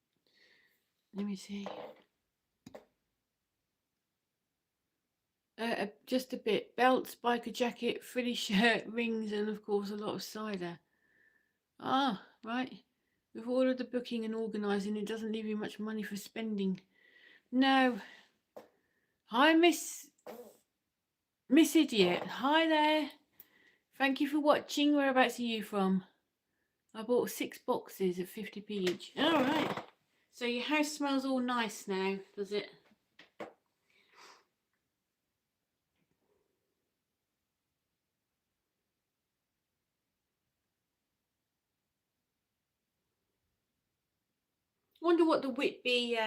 Let me see. Just a bit. Belt, biker jacket, frilly shirt, rings, and of course a lot of cider. Ah, right. With all of the booking and organising, it doesn't leave you much money for spending. No. Hi, Miss Idiot. Hi there. Thank you for watching. Whereabouts are you from? I bought 6 boxes at 50p each. All right. So your house smells all nice now, does it? Wonder what the Whitby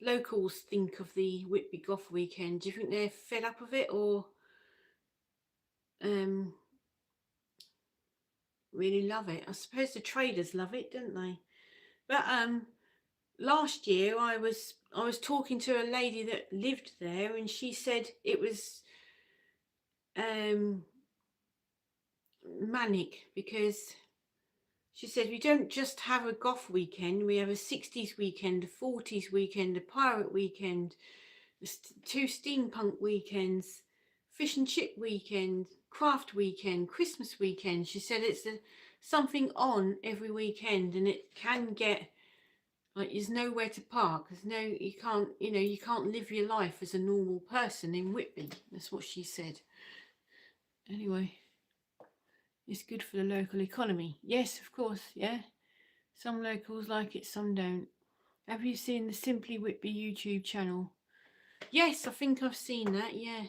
locals think of the Whitby Goth Weekend. Do you think they're fed up of it, or really love it? I suppose the traders love it, don't they? But last year I was talking to a lady that lived there, and she said it was manic, because she said we don't just have a goth weekend, we have a 60s weekend, a 40s weekend, a pirate weekend, two steampunk weekends, fish and chip weekend, craft weekend, Christmas weekend. She said it's something on every weekend, and it can get like there's nowhere to park. You can't, you can't live your life as a normal person in Whitby. That's what she said. Anyway, it's good for the local economy. Yes, of course, yeah. Some locals like it, some don't. Have you seen the Simply Whitby YouTube channel? Yes, I think I've seen that, yeah.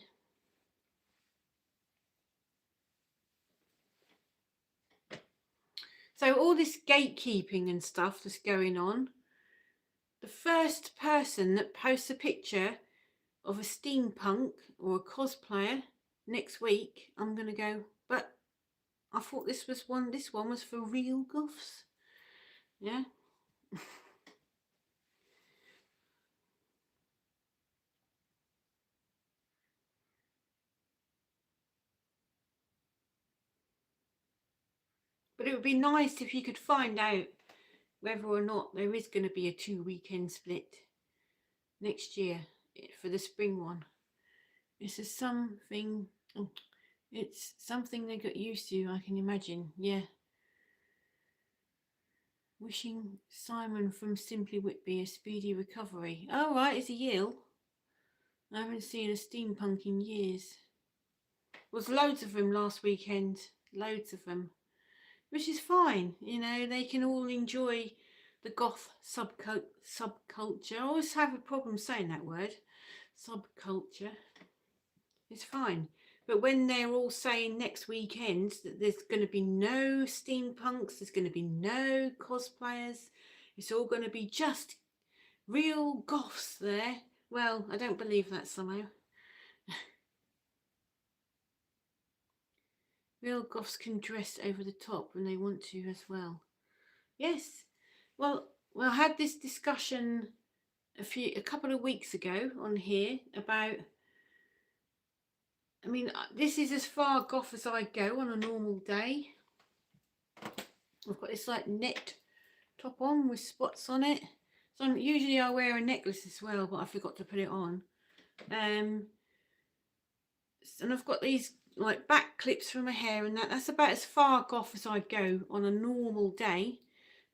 So all this gatekeeping and stuff that's going on, the first person that posts a picture of a steampunk or a cosplayer next week, I'm going to go, but I thought this one was for real goths. Yeah. But it would be nice if you could find out whether or not there is going to be a 2-weekend split next year for the spring one. This is something, it's something they got used to, I can imagine. Yeah. Wishing Simon from Simply Whitby a speedy recovery. Oh, right, is he ill? I haven't seen a steampunk in years. There was loads of them last weekend. Loads of them. Which is fine, they can all enjoy the goth subculture. I always have a problem saying that word. Subculture. It's fine. But when they're all saying next weekend that there's going to be no steampunks, there's going to be no cosplayers, it's all going to be just real goths there. Well, I don't believe that somehow. Real goths can dress over the top when they want to as well. Yes. Well, I had this discussion a couple of weeks ago on here about, I mean, this is as far goth as I go on a normal day. I've got this like net top on with spots on it. So usually I wear a necklace as well, but I forgot to put it on. And I've got these like back clips for my hair, and that's about as far goth as I go on a normal day.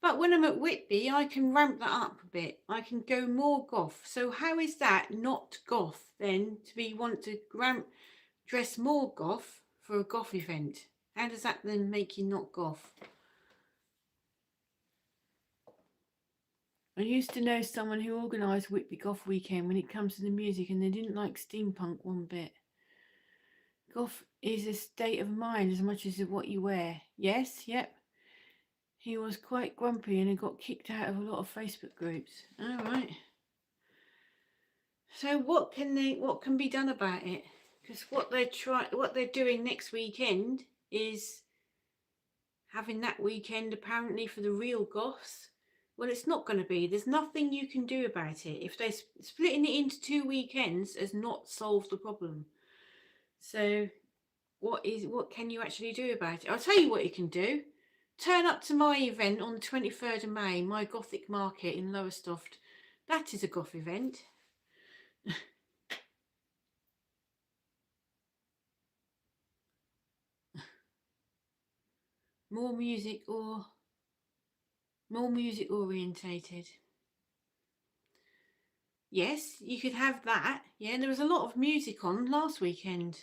But when I'm at Whitby, I can ramp that up a bit. I can go more goth. So how is that not goth then, to want to dress more goth for a goth event? How does that then make you not goth? I used to know someone who organised Whitby Goth Weekend when it comes to the music, and they didn't like steampunk one bit. Goth is a state of mind as much as what you wear. Yes, yep. He was quite grumpy and he got kicked out of a lot of Facebook groups. All right. So what can be done about it? Because what they're doing next weekend is having that weekend apparently for the real goths. Well, it's not going to be. There's nothing you can do about it. If they're splitting it into 2 weekends, has not solved the problem. So what can you actually do about it? I'll tell you what you can do. Turn up to my event on the 23rd of May, my Gothic market in Lowestoft. That is a goth event. More music orientated. Yes, you could have that. Yeah, there was a lot of music on last weekend.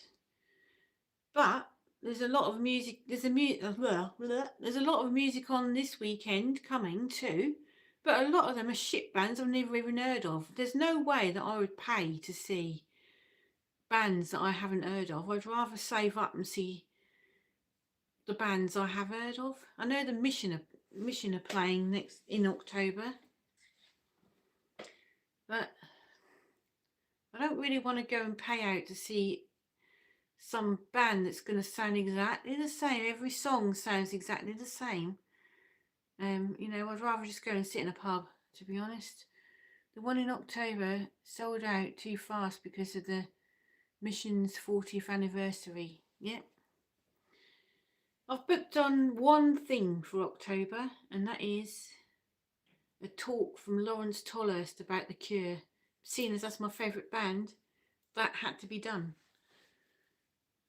But there's a lot of music. There's a lot of music on this weekend coming too. But a lot of them are shit bands I've never even heard of. There's no way that I would pay to see bands that I haven't heard of. I'd rather save up and see the bands I have heard of. I know the Mission are playing in October, but I don't really want to go and pay out to see some band that's going to sound exactly the same. Every song sounds exactly the same. I'd rather just go and sit in a pub to be honest. The one in October sold out too fast because of the mission's 40th anniversary. Yep. I've booked on one thing for October, and that is a talk from Lawrence Tolhurst about The Cure. Seeing as that's my favourite band, that had to be done.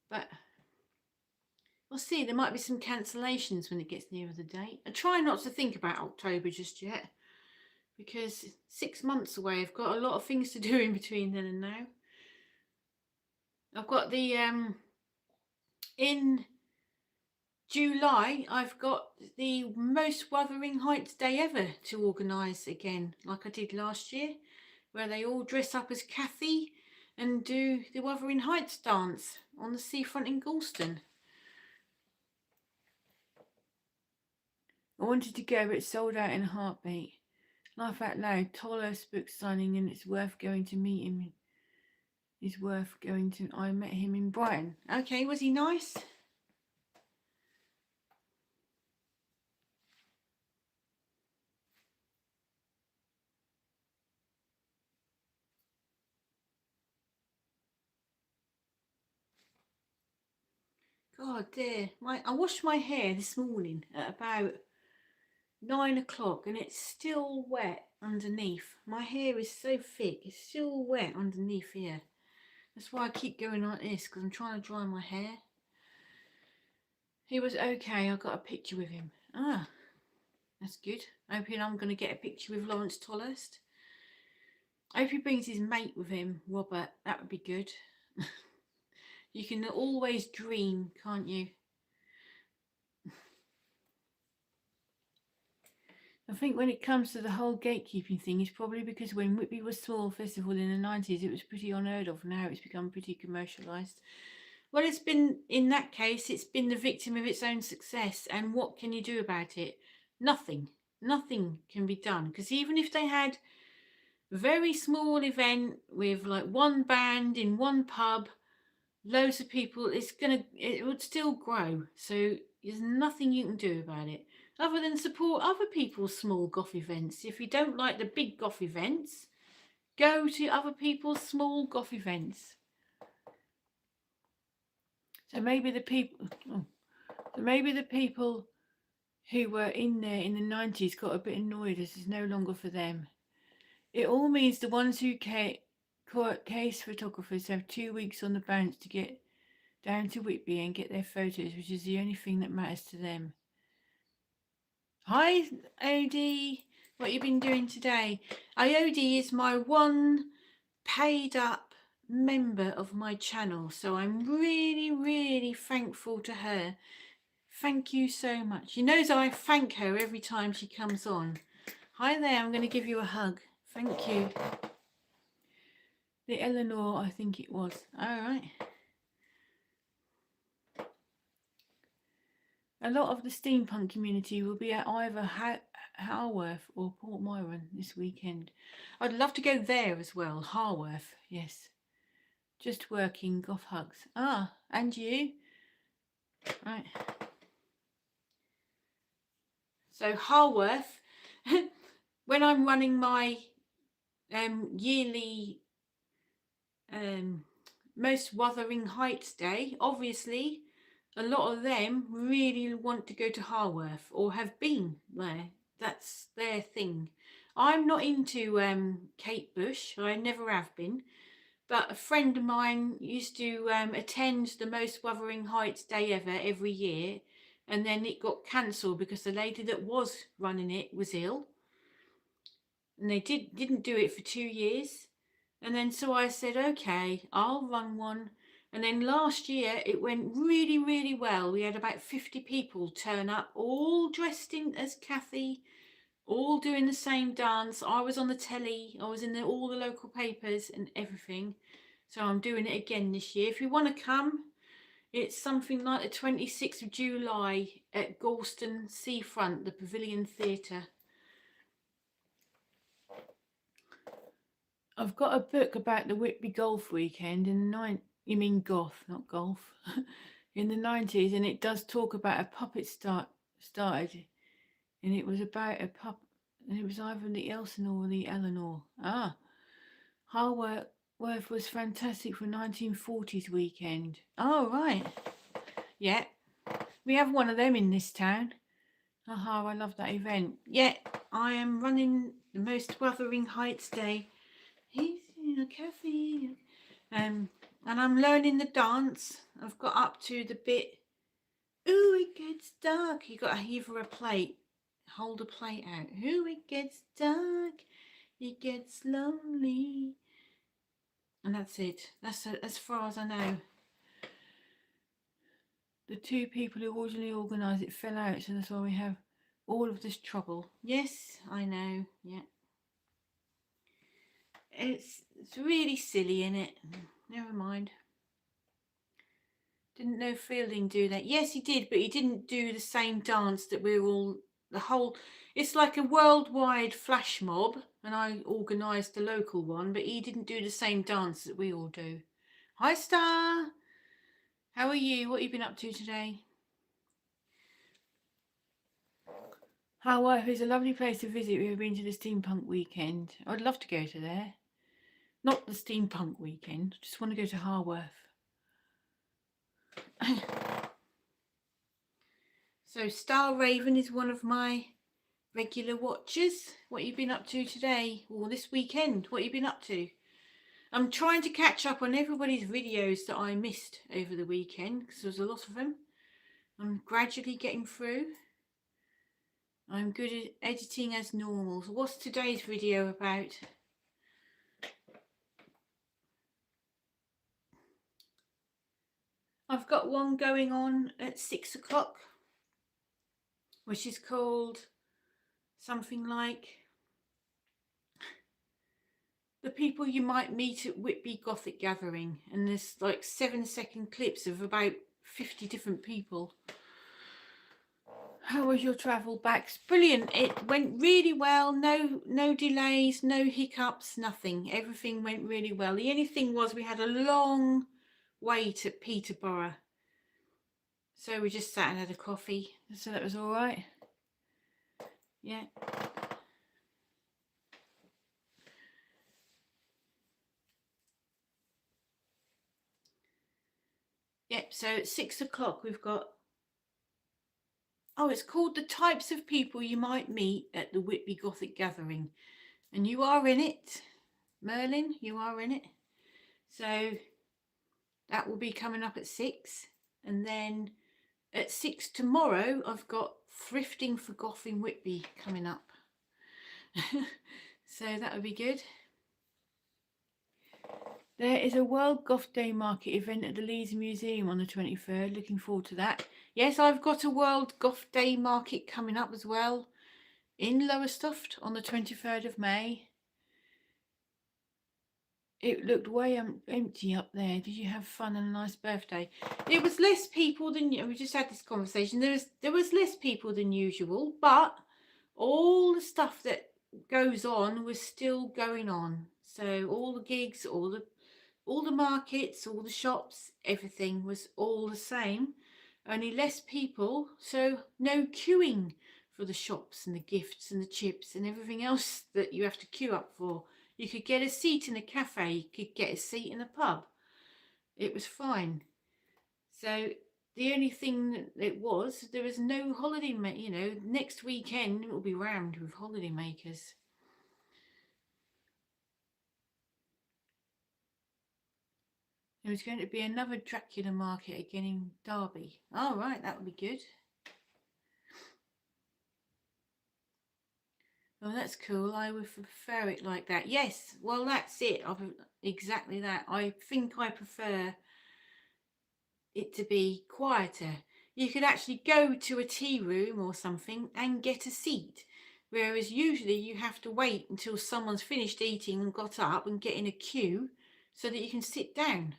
But we'll see, there might be some cancellations when it gets nearer the date. I try not to think about October just yet, because 6 months away. I've got a lot of things to do in between then and now. I've got the in July, I've got the most Wuthering Heights Day ever to organise again, like I did last year, where they all dress up as Kathy and do the Wuthering Heights dance on the seafront in Galston. I wanted to go, but it sold out in a heartbeat. Laugh out loud. Tolhurst book signing, and it's worth going to meet him. It's worth going to. I met him in Brighton. Okay, was he nice? God dear, I washed my hair this morning at about 9 o'clock and it's still wet underneath. My hair is so thick, it's still wet underneath here. That's why I keep going like this, because I'm trying to dry my hair. He was okay. I got a picture with him. Ah, that's good. Hoping I'm going to get a picture with Lawrence Tolhurst. I hope he brings his mate with him, Robert. That would be good. You can always dream, can't you? I think when it comes to the whole gatekeeping thing, it's probably because when Whitby was small festival in the 90s, it was pretty unheard of. Now it's become pretty commercialised. Well, it's been, in that case, it's been the victim of its own success. And what can you do about it? Nothing. Nothing can be done. Because even if they had a very small event with like one band in one pub, loads of people, it would still grow. So there's nothing you can do about it other than support other people's small goth events. If you don't like the big goth events, go to other people's small goth events. So maybe the people who were in there in the 90s got a bit annoyed as it's no longer for them. It all means the ones who case photographers have 2 weeks on the bounce to get down to Whitby and get their photos, which is the only thing that matters to them. Hi, Odie. What you been doing today? Odie is my one paid up member of my channel, so I'm really, really thankful to her. Thank you so much. She knows I thank her every time she comes on. Hi there, I'm going to give you a hug. Thank you. The Eleanor, I think it was. All right. A lot of the steampunk community will be at either Haworth or Port Myron this weekend. I'd love to go there as well. Haworth, yes. Just working, goth hugs. Ah, and you? Right. So Haworth, when I'm running my yearly most Wuthering Heights Day, obviously a lot of them really want to go to Haworth or have been there. That's their thing. I'm not into Kate Bush. I never have been. But a friend of mine used to attend the most Wuthering Heights Day ever every year. And then it got cancelled because the lady that was running it was ill. And they didn't do it for 2 years. And then so I said, okay, I'll run one. And then last year it went really, really well. We had about 50 people turn up, all dressed in as Kathy, all doing the same dance. I was on the telly, I was in all the local papers and everything. So I'm doing it again this year. If you want to come, it's something like the 26th of July at Galston Seafront, the Pavilion Theatre. I've got a book about the Whitby Goth Weekend in the You mean goth, not golf. In the 90s, and it does talk about a puppet started, and it was about a And it was either the Elsinore or the Eleanor. Ah, Harworth was fantastic for 1940s weekend. Oh, right. Yeah, we have one of them in this town. Aha, I love that event. Yeah, I am running the most Wuthering Heights Day. He's in a cafe. And I'm learning the dance. I've got up to the bit. Ooh, it gets dark. You got to heave a plate. Hold a plate out. Ooh, it gets dark. It gets lonely. And that's it. That's as far as I know. The two people who originally organised it fell out, so that's why we have all of this trouble. Yes, I know. Yeah. It's really silly, isn't it? Never mind. Didn't know Fielding do that? Yes, he did, but he didn't do the same dance that we're all, the whole, it's like a worldwide flash mob, and I organised the local one, but he didn't do the same dance that we all do. Hi, Star. How are you? What have you been up to today? Haworth is a lovely place to visit. We've been to the steampunk weekend. I'd love to go to there. Not the steampunk weekend. Just want to go to Haworth. So Star Raven is one of my regular watchers. What have you been up to today or this weekend? What have you been up to? I'm trying to catch up on everybody's videos that I missed over the weekend because there's a lot of them. I'm gradually getting through. I'm good at editing as normal. So what's today's video about? I've got one going on at 6 o'clock, which is called something like the people you might meet at Whitby Gothic Gathering, and there's like 7-second clips of about 50 different people. How was your travel back? Brilliant. It went really well. No delays, no hiccups, nothing. Everything went really well. The only thing was we had a long wait at Peterborough, so we just sat and had a coffee, so that was all right. Yeah. Yep, so at 6 o'clock we've got, oh, it's called The Types of People You Might Meet at the Whitby Gothic Gathering. And you are in it. Merlin, you are in it. So that will be coming up at 6. And then at 6 tomorrow, I've got Thrifting for Goth in Whitby coming up. So that would be good. There is a World Goth Day Market event at the Leeds Museum on the 23rd. Looking forward to that. Yes, I've got a World Goth Day Market coming up as well in Lowestoft on the 23rd of May. It looked way empty up there. Did you have fun and a nice birthday? It was less people than, we just had this conversation. There was less people than usual, but all the stuff that goes on was still going on. So all the gigs, all the markets, all the shops, everything was all the same, only less people, so no queuing for the shops and the gifts and the chips and everything else that you have to queue up for. You could get a seat in a cafe, you could get a seat in a pub. It was fine. So the only thing that it was, there was no holiday, next weekend it will be rammed with holiday makers. There was going to be another Dracula market again in Derby. Oh, right, that would be good. Oh, that's cool. I would prefer it like that. Yes, well, that's it. Exactly that. I think I prefer it to be quieter. You could actually go to a tea room or something and get a seat, whereas usually you have to wait until someone's finished eating and got up and get in a queue so that you can sit down.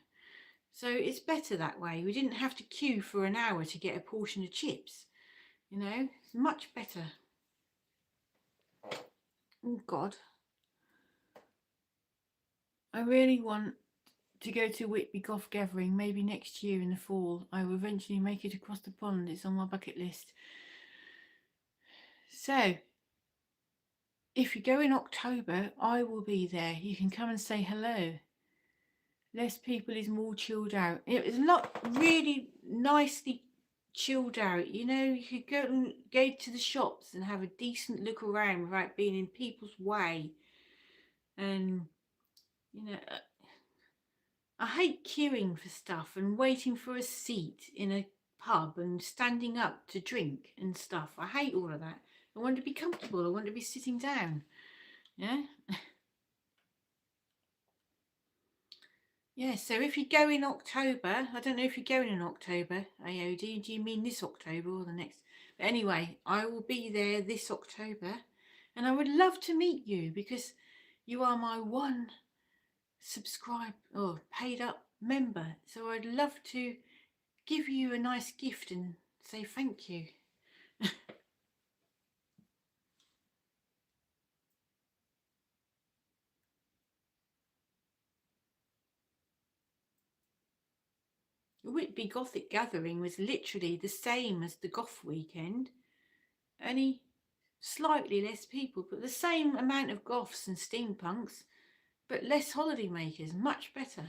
So it's better that way. We didn't have to queue for an hour to get a portion of chips. It's much better. Oh, God. I really want to go to Whitby Goth Gathering, maybe next year in the fall. I will eventually make it across the pond. It's on my bucket list. So, if you go in October, I will be there. You can come and say hello. Less people is more chilled out. It was a lot really nicely chilled out. You know, you could go to the shops and have a decent look around without being in people's way. And you know, I hate queuing for stuff and waiting for a seat in a pub and standing up to drink and stuff. I hate all of that. I want to be comfortable. I want to be sitting down. Yeah. Yeah, so if you go in October, I don't know if you're going in October, AOD, do you mean this October or the next? But anyway, I will be there this October and I would love to meet you because you are my one subscribe or paid up member. So I'd love to give you a nice gift and say thank you. The Whitby Gothic Gathering was literally the same as the Goth Weekend, only slightly less people, but the same amount of goths and steampunks, but less holiday makers, much better.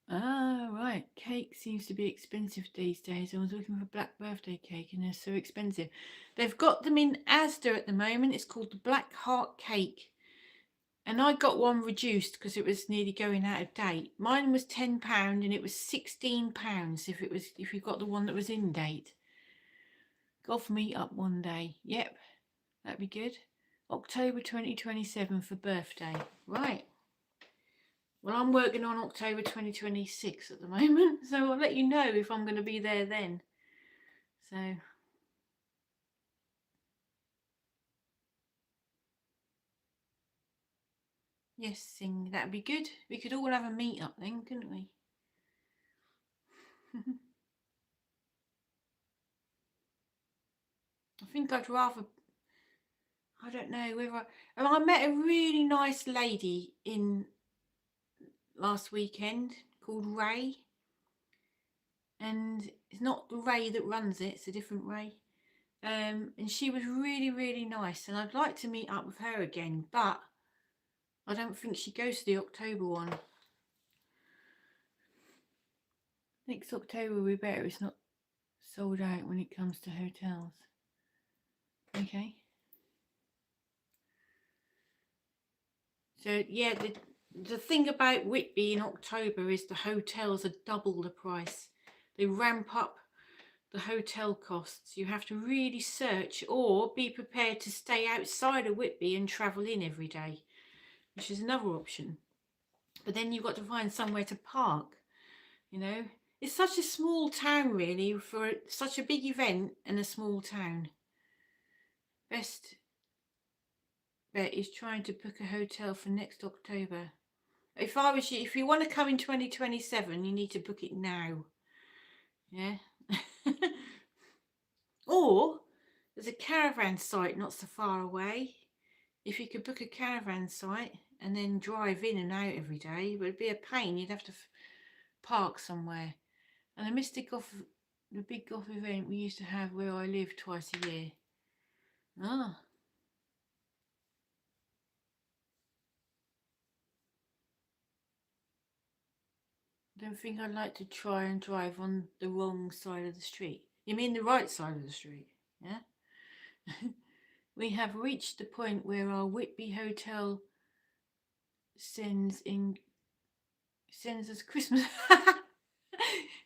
Ah, right. Cake seems to be expensive these days. I was looking for black birthday cake and they're so expensive. They've got them in Asda at the moment. It's called the Black Heart Cake. And I got one reduced because it was nearly going out of date. Mine was £10 and it was £16 if you got the one that was in date. Golf meet up one day. Yep, that'd be good. October 2027 for birthday. Right. Well, I'm working on October 2026 at the moment, so I'll let you know if I'm going to be there then. So yes, Sing, that'd be good. We could all have a meet up then, couldn't we? I think I'd rather, I don't know whether I met a really nice lady in last weekend called Ray, and it's not the Ray that runs it, it's a different Ray. And she was really, really nice, and I'd like to meet up with her again, but I don't think she goes to the October one. Next October will be better. It's not sold out when it comes to hotels. Okay. So yeah, the thing about Whitby in October is the hotels are double the price. They ramp up the hotel costs. You have to really search or be prepared to stay outside of Whitby and travel in every day, which is another option. But then you've got to find somewhere to park, you know. It's such a small town really for such a big event in a small town. Best bet is trying to book a hotel for next October. If I was you, if you want to come in 2027, you need to book it now. Yeah. Or there's a caravan site not so far away. If you could book a caravan site and then drive in and out every day, it would be a pain. You'd have to park somewhere. And I missed the big goth event we used to have where I live twice a year. Ah. I don't think I'd like to try and drive on the wrong side of the street. You mean the right side of the street? Yeah. We have reached the point where our Whitby hotel sends us Christmas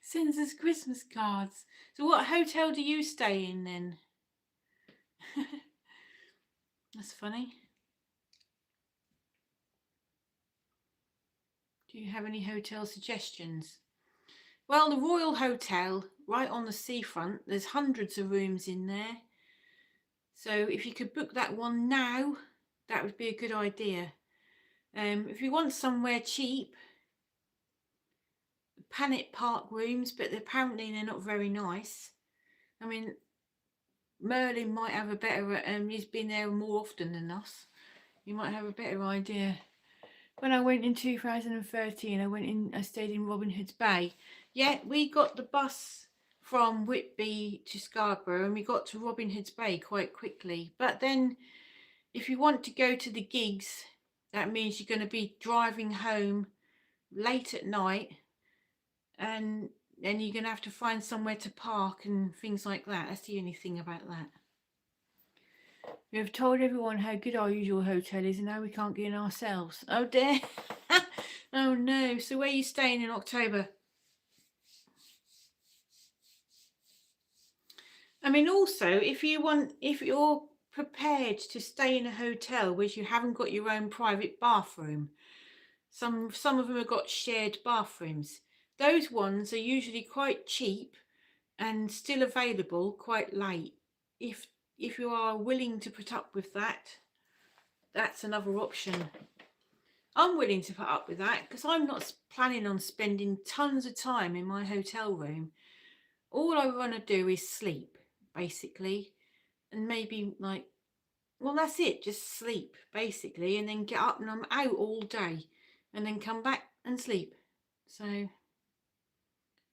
sends us Christmas cards. So what hotel do you stay in then? That's funny. Do you have any hotel suggestions? Well, the Royal Hotel, right on the seafront, there's hundreds of rooms in there. So if you could book that one now, that would be a good idea. If you want somewhere cheap, Panic Park rooms, but apparently they're not very nice. I mean, Merlin might have a better, he's been there more often than us. You might have a better idea. When I went in 2013, I stayed in Robin Hood's Bay. Yeah, we got the bus from Whitby to Scarborough, and we got to Robin Hood's Bay quite quickly. But then if you want to go to the gigs, that means you're going to be driving home late at night, and then you're going to have to find somewhere to park and things like that. That's the only thing about that. We have told everyone how good our usual hotel is, and now we can't get in ourselves. Oh dear. Oh no. So where are you staying in October? I mean, also, if you're prepared to stay in a hotel where you haven't got your own private bathroom, some of them have got shared bathrooms. Those ones are usually quite cheap and still available quite late. If you are willing to put up with that, that's another option. I'm willing to put up with that because I'm not planning on spending tons of time in my hotel room. All I want to do is sleep, basically, and maybe like, well, that's it, just sleep, basically, and then get up and I'm out all day and then come back and sleep. So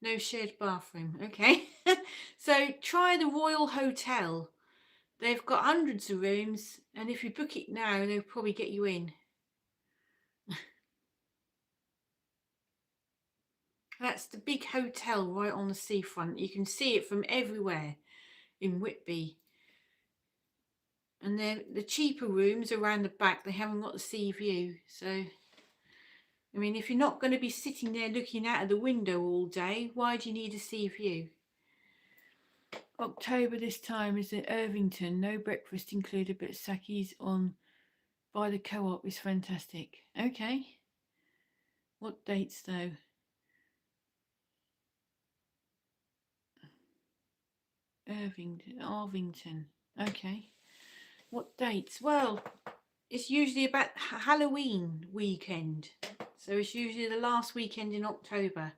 no shared bathroom, okay? So try the Royal Hotel. They've got hundreds of rooms, and if you book it now, they'll probably get you in. That's the big hotel right on the seafront. You can see it from everywhere in Whitby. And the cheaper rooms around the back, they haven't got the sea view. So, I mean, if you're not going to be sitting there looking out of the window all day, why do you need a sea view? October this time is at Irvington. No breakfast included, but Saki's on by the co-op is fantastic. Okay. What dates though? Arvington. Okay. What dates? Well, it's usually about Halloween weekend. So it's usually the last weekend in October.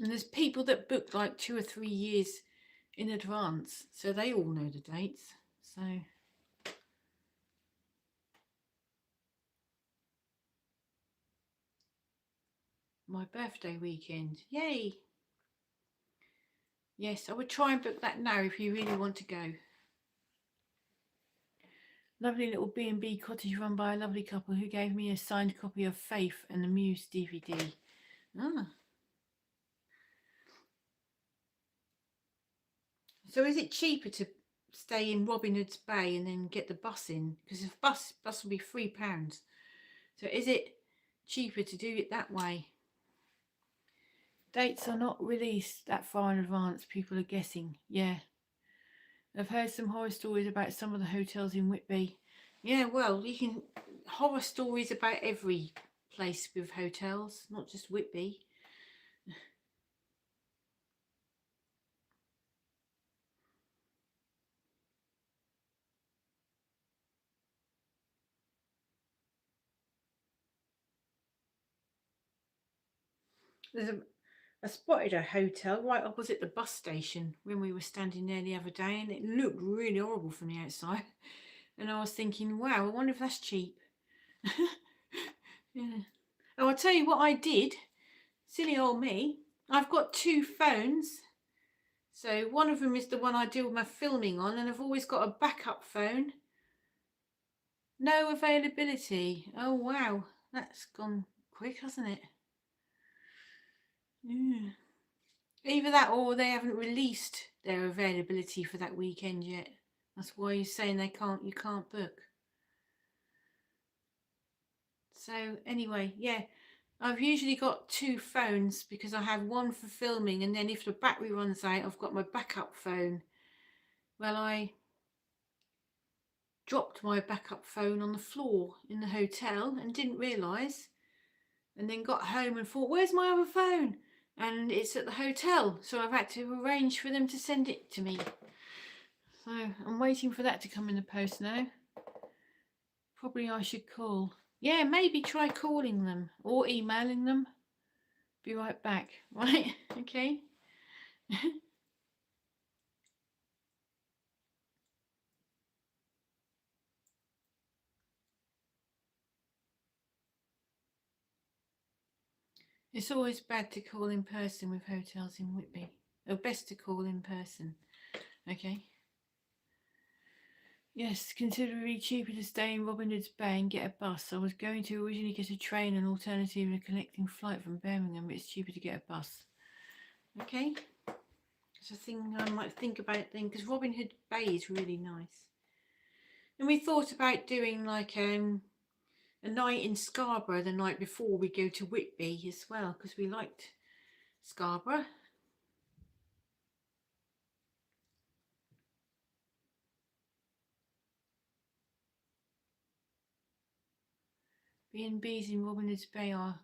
And there's people that book like 2 or 3 years in advance. So they all know the dates. So my birthday weekend. Yay. Yes, I would try and book that now if you really want to go. Lovely little B&B cottage run by a lovely couple who gave me a signed copy of Faith and the Muse DVD. Ah. So is it cheaper to stay in Robin Hood's Bay and then get the bus in? Because the bus will be £3. So is it cheaper to do it that way? Dates are not released that far in advance. People are guessing. Yeah. I've heard some horror stories about some of the hotels in Whitby. Yeah, well, you can horror stories about every place with hotels, not just Whitby. I spotted a hotel right opposite the bus station when we were standing there the other day, and it looked really horrible from the outside. And I was thinking, wow, I wonder if that's cheap. Yeah. Oh, I'll tell you what I did. Silly old me. I've got 2 phones. So one of them is the one I do my filming on, and I've always got a backup phone. No availability. Oh, wow. That's gone quick, hasn't it? Yeah. Either that or they haven't released their availability for that weekend yet. That's why you're saying you can't book. So anyway, yeah, I've usually got 2 phones because I have one for filming, and then if the battery runs out, I've got my backup phone. Well, I dropped my backup phone on the floor in the hotel and didn't realise, and then got home and thought, where's my other phone? And it's at the hotel, so I've had to arrange for them to send it to me. So I'm waiting for that to come in the post now. Probably I should call. Yeah, maybe try calling them or emailing them. Be right back. Right? Okay. It's always bad to call in person with hotels in Whitby. Or best to call in person. Okay. Yes, considerably cheaper to stay in Robin Hood's Bay and get a bus. I was going to originally get a train, an alternative and a connecting flight from Birmingham, but it's cheaper to get a bus. Okay. It's a thing I might think about then, because Robin Hood Bay is really nice. And we thought about doing like a night in Scarborough the night before we go to Whitby as well, because we liked Scarborough. B&Bs in Robin Hood's Bay are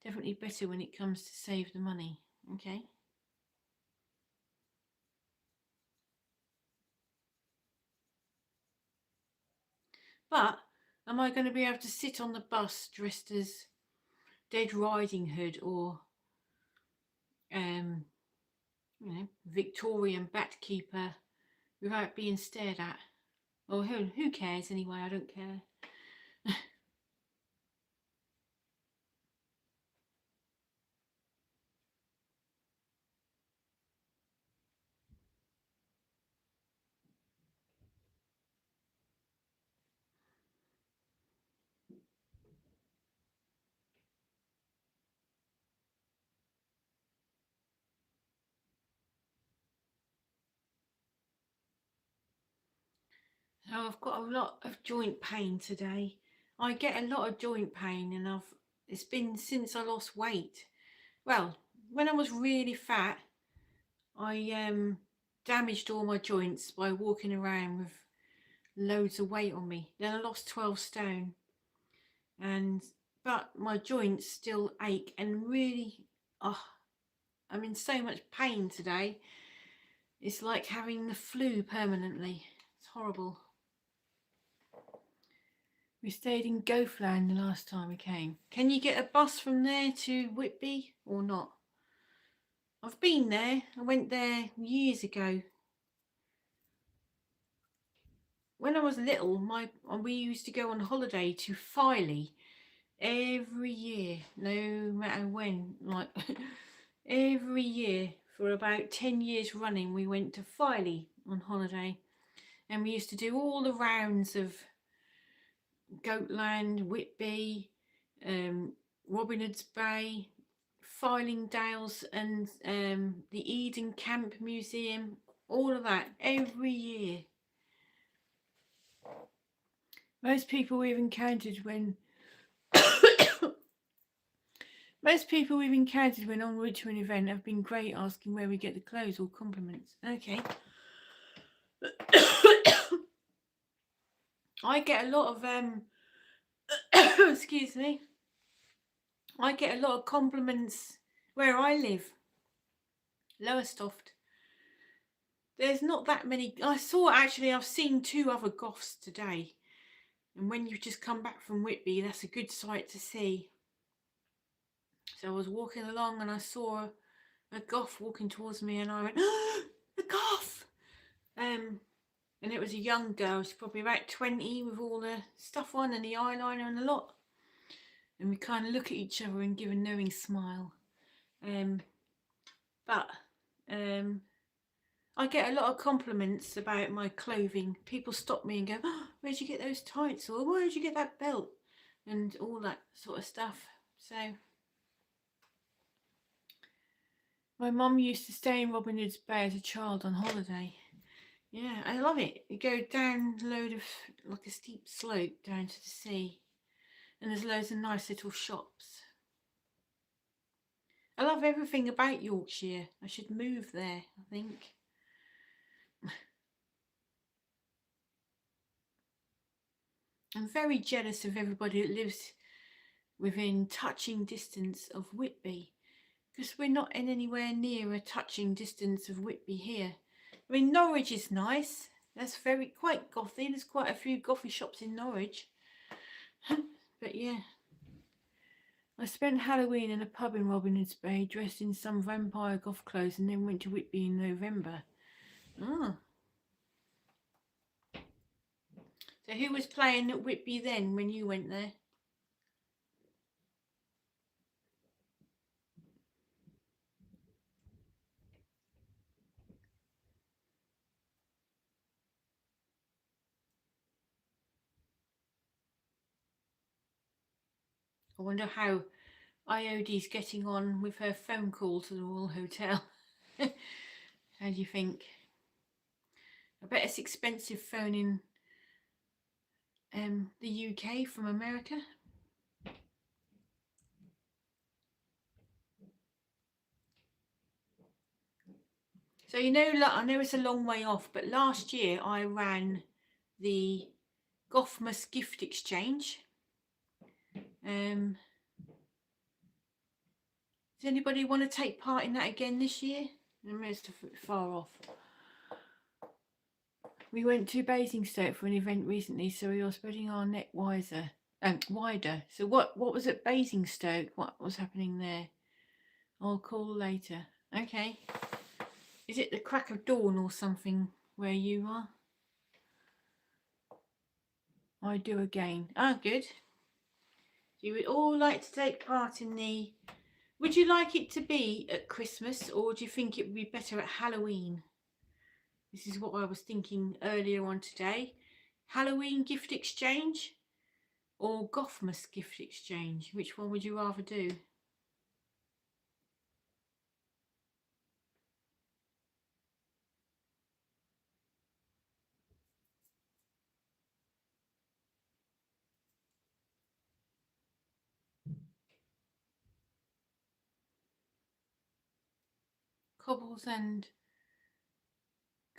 definitely better when it comes to save the money. Okay. But am I going to be able to sit on the bus dressed as Dead Riding Hood or Victorian Batkeeper without being stared at? Or who cares anyway? I don't care. So I've got a lot of joint pain today. I get a lot of joint pain, and it's been since I lost weight. Well, when I was really fat, I damaged all my joints by walking around with loads of weight on me. Then I lost 12 stone, but my joints still ache and really, I'm in so much pain today. It's like having the flu permanently. It's horrible. We stayed in Gothland the last time we came. Can you get a bus from there to Whitby or not? I've been there. I went there years ago. When I was little, we used to go on holiday to Filey every year, no matter when. Like every year for about 10 years running, we went to Filey on holiday, and we used to do all the rounds of Goatland, Whitby, Robin Hood's Bay, Fylingdales, and the Eden Camp Museum, all of that every year. Most people we've encountered when en route to an event have been great, asking where we get the clothes or compliments. Okay. I get a lot of excuse me. I get a lot of compliments where I live, Lowestoft. There's not that many. I've seen 2 other goths today. And when you've just come back from Whitby, that's a good sight to see. So I was walking along and I saw a goth walking towards me, and I went, oh, the goth! And it was a young girl. She's probably about 20 with all the stuff on and the eyeliner and a lot. And we kind of look at each other and give a knowing smile. I get a lot of compliments about my clothing. People stop me and go, oh, where'd you get those tights? Or where'd you get that belt? And all that sort of stuff. So my mum used to stay in Robin Hood's Bay as a child on holiday. Yeah, I love it. You go down like a steep slope down to the sea, and there's loads of nice little shops. I love everything about Yorkshire. I should move there, I think. I'm very jealous of everybody that lives within touching distance of Whitby, because we're not in anywhere near a touching distance of Whitby here. I mean, Norwich is nice. That's quite gothy. There's quite a few gothy shops in Norwich. But yeah. I spent Halloween in a pub in Robin Hood's Bay, dressed in some vampire goth clothes, and then went to Whitby in November. Ah. So who was playing at Whitby then when you went there? I wonder how IOD's getting on with her phone call to the Royal Hotel. How do you think? I bet it's expensive phoning the UK from America. So you know, I know it's a long way off, but last year I ran the Goth Gift Exchange. Does anybody want to take part in that again this year? It's far off. We went to Basingstoke for an event recently, so we are spreading our net wider. So what was at Basingstoke? What was happening there? I'll call later. Okay. Is it the crack of dawn or something where you are? I do again. Ah, good. You would all like to take part in the... Would you like it to be at Christmas, or do you think it would be better at Halloween? This is what I was thinking earlier on today. Halloween gift exchange or Gothmas gift exchange? Which one would you rather do? Cobbles and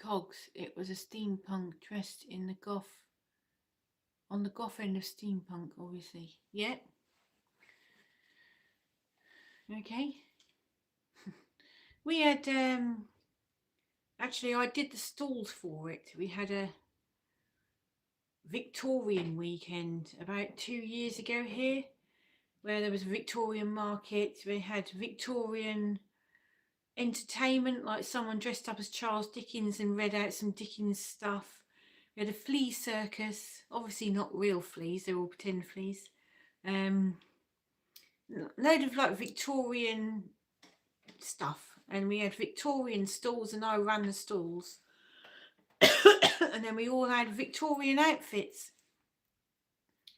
cogs. It was a steampunk dressed in the goth, on the goth end of steampunk, obviously. Yeah. Okay. We had actually I did the stalls for it. We had a Victorian weekend about 2 years ago here, where there was a Victorian market. We had Victorian entertainment, like someone dressed up as Charles Dickens and read out some Dickens stuff. We had a flea circus, obviously not real fleas, they're all pretend fleas. Load of like Victorian stuff, and we had Victorian stalls, and I ran the stalls. And then we all had Victorian outfits.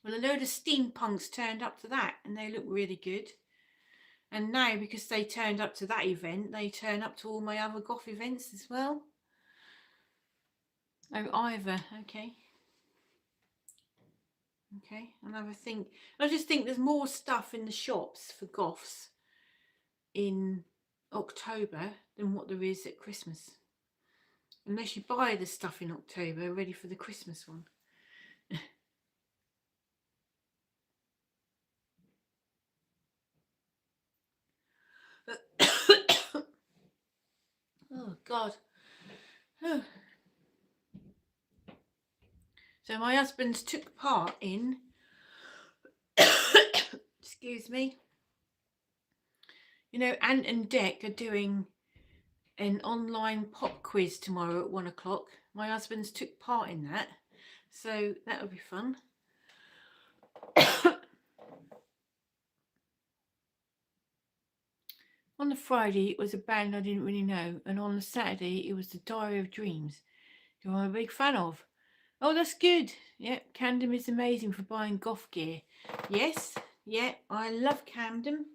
Well, a load of steampunks turned up to that, and they looked really good. And now, because they turned up to that event, they turn up to all my other goth events as well. Oh, Ivor, okay. Okay, another thing. I just think there's more stuff in the shops for goths in October than what there is at Christmas. Unless you buy the stuff in October ready for the Christmas one. Oh God. So my husband took part in excuse me, you know, Ant and Dec are doing an online pop quiz tomorrow at 1 o'clock. My husband's took part in that, so that'll be fun. On the Friday it was a band I didn't really know, and on the Saturday it was the Diary of Dreams, who I'm a big fan of. Oh, that's good. Yeah, Camden is amazing for buying goth gear. Yes, yeah, I love Camden.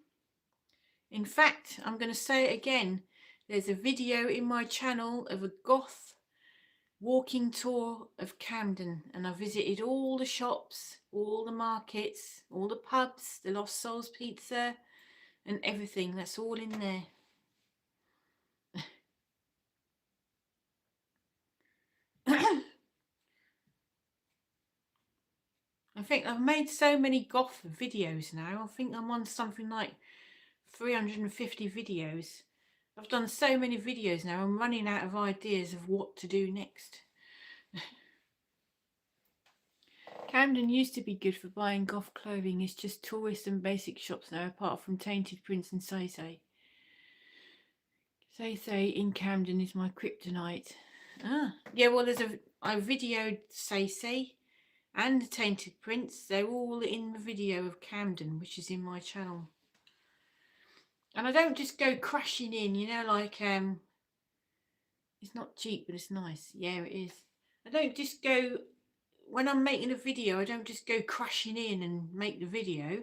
In fact, I'm going to say it again. There's a video in my channel of a goth walking tour of Camden, and I visited all the shops, all the markets, all the pubs, the Lost Souls Pizza, and everything. That's all in there. I think I've made so many goth videos now. I think I'm on something like 350 videos. I've done so many videos now, I'm running out of ideas of what to do next. Camden used to be good for buying goth clothing. It's just tourist and basic shops now, apart from Tainted Prince and Say Say. Say Say in Camden is my kryptonite. Ah, yeah, well, I videoed Say Say and the Tainted Prince. They're all in the video of Camden, which is in my channel. And I don't just go crashing in, you know, like, it's not cheap, but it's nice. Yeah, it is. I don't just go, when I'm making a video, I don't just go crashing in and make the video.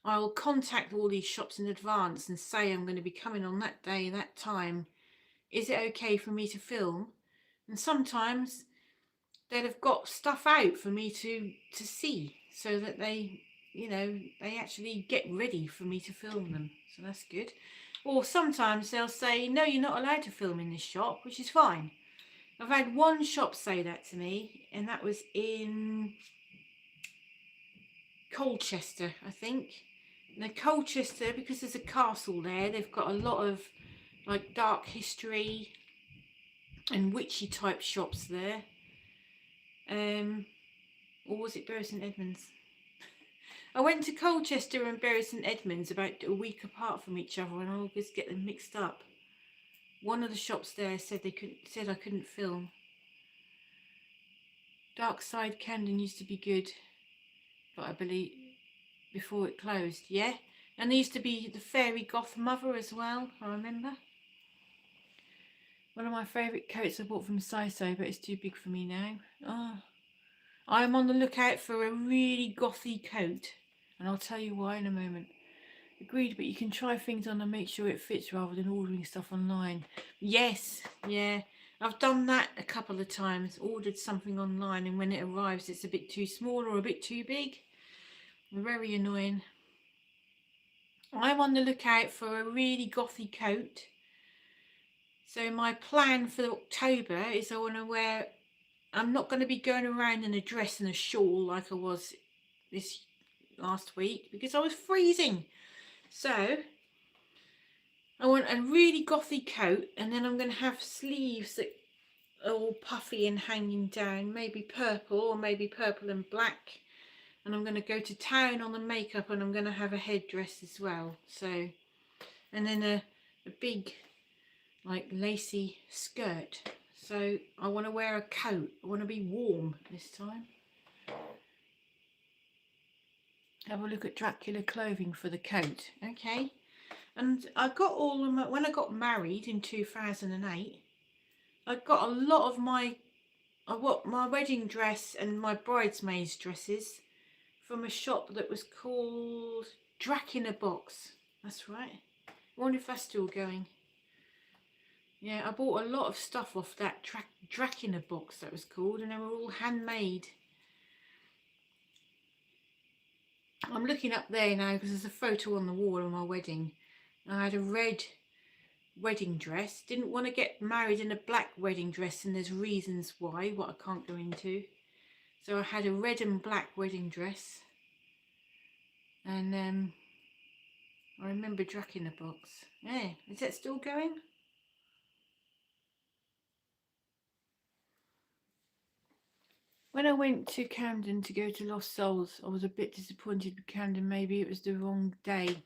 I'll contact all these shops in advance and say I'm going to be coming on that day, that time. Is it okay for me to film? And sometimes they'll have got stuff out for me to see, so that they, you know, they actually get ready for me to film them. So that's good. Or sometimes they'll say, no, you're not allowed to film in this shop, which is fine. I've had one shop say that to me, and that was in Colchester, I think. Now Colchester, because there's a castle there, they've got a lot of like dark history and witchy type shops there. Or was it Bury St Edmunds? I went to Colchester and Bury St Edmunds about a week apart from each other, and I always get them mixed up. One of the shops there said I couldn't film. Dark Side Camden used to be good, but I believe before it closed, yeah. And there used to be the Fairy Goth Mother as well, I remember. One of my favourite coats I bought from Siso, but it's too big for me now. Oh, I'm on the lookout for a really gothy coat, and I'll tell you why in a moment. Agreed, but you can try things on and make sure it fits rather than ordering stuff online. Yes, yeah, I've done that a couple of times. Ordered something online, and when it arrives it's a bit too small or a bit too big. Very annoying. I'm on the lookout for a really gothy coat. So my plan for October is I want to wear, I'm not going to be going around in a dress and a shawl like I was this last week because I was freezing. So I want a really gothy coat, and then I'm going to have sleeves that are all puffy and hanging down, maybe purple or maybe purple and black. And I'm going to go to town on the makeup, and I'm going to have a headdress as well. So, and then a big like lacy skirt. So I want to wear a coat. I want to be warm this time. Have a look at Dracula clothing for the coat. Okay. And I got all of my, when I got married in 2008, I got a lot of my, I got my wedding dress and my bridesmaids dresses from a shop that was called Drac in a Box. That's right. I wonder if that's still going. Yeah, I bought a lot of stuff off that Drac in a Box, that was called, and they were all handmade. I'm looking up there now because there's a photo on the wall of my wedding. I had a red wedding dress. Didn't want to get married in a black wedding dress, and there's reasons why, what I can't go into. So I had a red and black wedding dress. And I remember Drac in a Box. Yeah, is that still going? When I went to Camden to go to Lost Souls, I was a bit disappointed with Camden. Maybe it was the wrong day.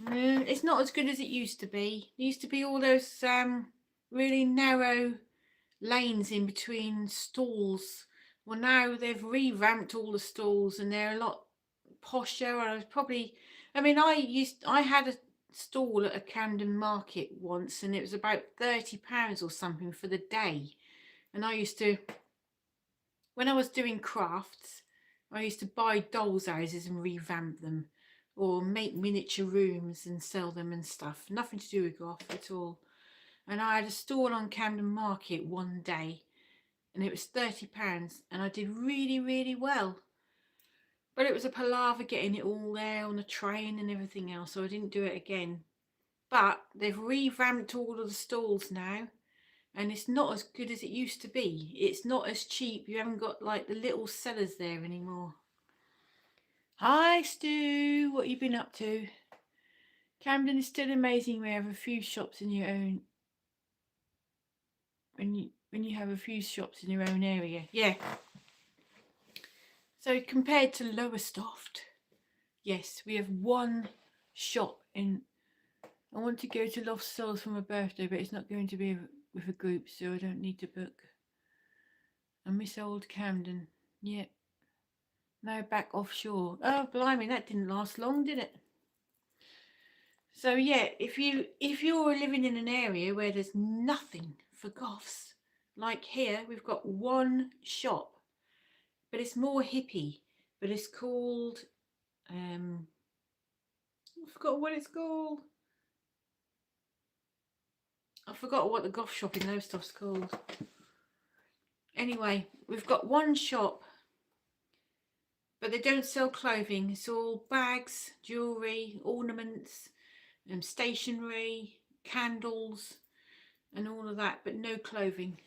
It's not as good as it used to be. There used to be all those really narrow lanes in between stalls. Well, now they've revamped all the stalls, and they're a lot posher. I was probably, I mean, I had a stall at a Camden market once, and it was about £30 or something for the day. And I used to, when I was doing crafts, I used to buy dolls' houses and revamp them, or make miniature rooms and sell them and stuff. Nothing to do with goth at all. And I had a stall on Camden Market one day, and it was £30, and I did really, really well. But it was a palaver getting it all there on the train and everything else, so I didn't do it again. But they've revamped all of the stalls now, and it's not as good as it used to be. It's not as cheap. You haven't got like the little sellers there anymore. Hi Stu, what have you been up to? Camden is still amazing. We have a few shops in your own, when you have a few shops in your own area. Yeah. So compared to Lowestoft, yes, we have one shop in. I want to go to Lost Souls for my birthday, but it's not going to be with a group, so I don't need to book. I miss old Camden. Yeah. Now back offshore. Oh, blimey, that didn't last long, did it? So yeah, if you're living in an area where there's nothing for goths, like here, we've got one shop, but it's more hippie. But it's called I forgot what it's called. I forgot what the goth shop in Lowestoft's called. Anyway, we've got one shop, but they don't sell clothing. It's all bags, jewellery, ornaments, stationery, candles and all of that, but no clothing.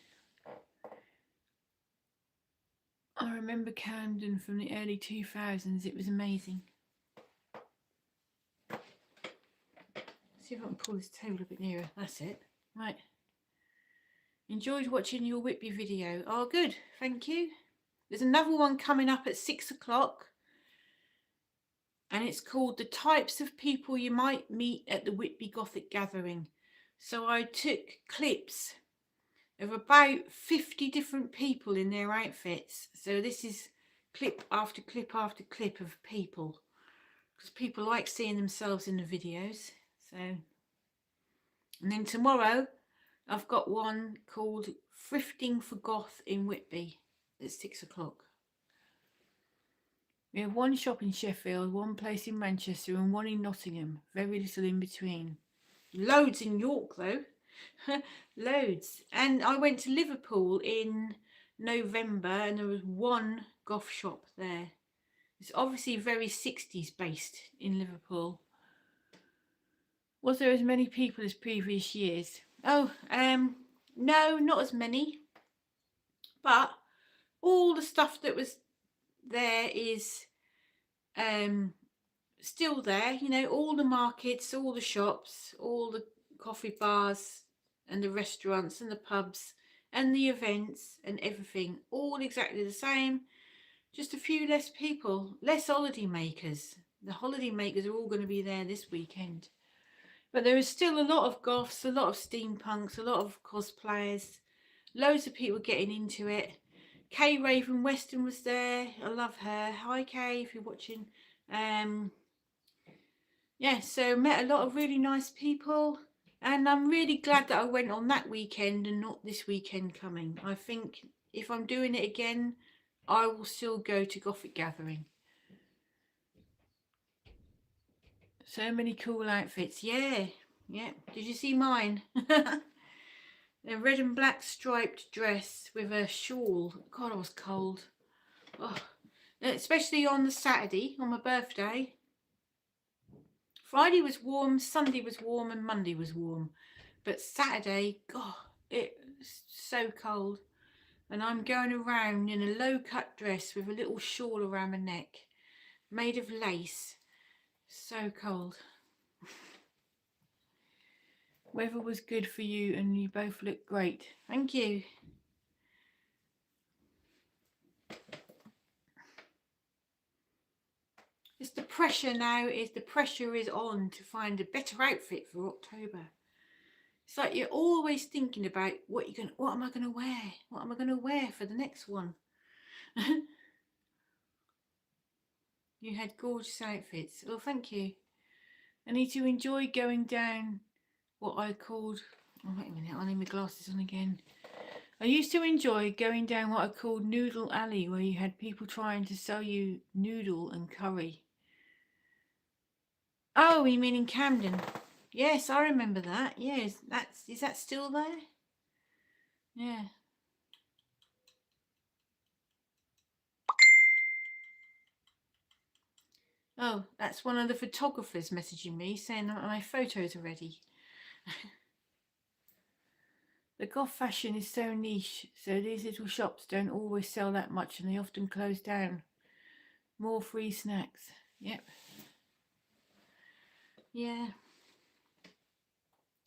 I remember Camden from the early 2000s. It was amazing. See if I can pull this table a bit nearer. That's it. Right. Enjoyed watching your Whitby video. Oh, good. Thank you. There's another one coming up at 6 o'clock. And it's called The Types of People You Might Meet at the Whitby Gothic Gathering. So I took clips of about 50 different people in their outfits. So this is clip after clip after clip of people, because people like seeing themselves in the videos. So, and then tomorrow I've got one called Thrifting for Goth in Whitby at 6 o'clock. We have one shop in Sheffield, one place in Manchester and one in Nottingham. Very little in between. Loads in York though. Loads. And I went to Liverpool in November and there was one goth shop there. It's obviously very 60s based in Liverpool. Was there as many people as previous years? Oh, no, not as many. But all the stuff that was there is still there, you know, all the markets, all the shops, all the coffee bars and the restaurants and the pubs and the events and everything, all exactly the same, just a few less people, less holiday makers. The holiday makers are all going to be there this weekend, but there is still a lot of goths, a lot of steampunks, a lot of cosplayers, loads of people getting into it. Kay Raven Weston was there. I love her. Hi Kay, if you're watching. Yeah, so met a lot of really nice people, and I'm really glad that I went on that weekend and not this weekend coming. I think if I'm doing it again, I will still go to Gothic Gathering. So many cool outfits. Yeah. Did you see mine? A red and black striped dress with a shawl. God, I was cold. Oh. Especially on the Saturday, on my birthday. Friday was warm, Sunday was warm and Monday was warm. But Saturday, God, it was so cold. And I'm going around in a low-cut dress with a little shawl around my neck, made of lace. So cold. Weather was good for you and you both look great. Thank you. It's the pressure now, the pressure is on to find a better outfit for October. It's like you're always thinking about what am I gonna wear? What am I gonna wear for the next one? You had gorgeous outfits. Oh, thank you. I need to enjoy going down what I called, oh wait a minute, I need my glasses on again. I used to enjoy going down what I called Noodle Alley, where you had people trying to sell you noodle and curry. Oh, you mean in Camden? Yes, I remember that. Yes, is that still there? Yeah. Oh, that's one of the photographers messaging me saying that my photos are ready. The goth fashion is so niche, so these little shops don't always sell that much and they often close down. More free snacks. Yep. Yeah.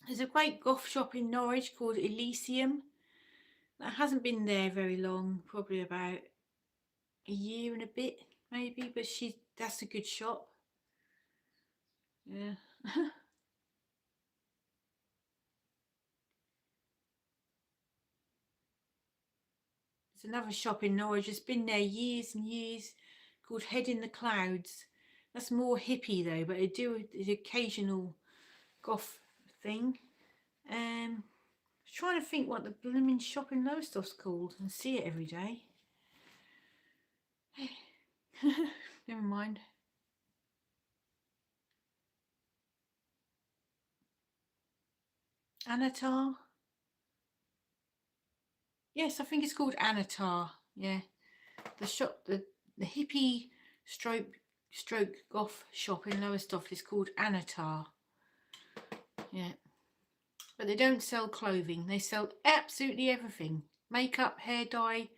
There's a great goth shop in Norwich called Elysium. That hasn't been there very long, probably about a year and a bit maybe, but that's a good shop. Yeah. There's another shop in Norwich that's been there years and years called Head in the Clouds. That's more hippie though, but they do the occasional goth thing. I was trying to think what the blooming shop in Lowestoft's called and see it every day. Never mind. Anatar. Yes, I think it's called Anatar. Yeah, the shop, the hippie stroke goth shop in Lowestoft is called Anatar. Yeah, but they don't sell clothing. They sell absolutely everything: makeup, hair dye,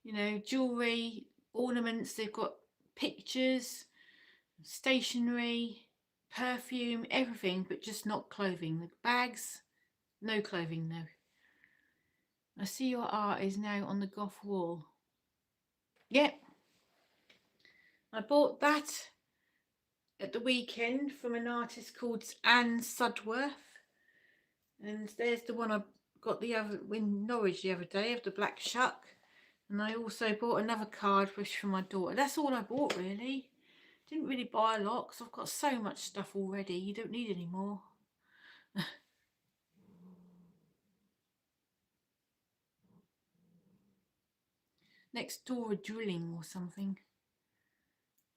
you know, jewelry, ornaments. They've got pictures, stationery, perfume, everything, but just not clothing. The bags, no clothing, no. I see your art is now on the goth wall. Yep. I bought that at the weekend from an artist called Anne Sudworth. And there's the one I got the other in Norwich the other day of the black shuck. And I also bought another card wish for my daughter. That's all I bought really. Didn't really buy a lot because I've got so much stuff already. You don't need any more. Next door a drilling or something.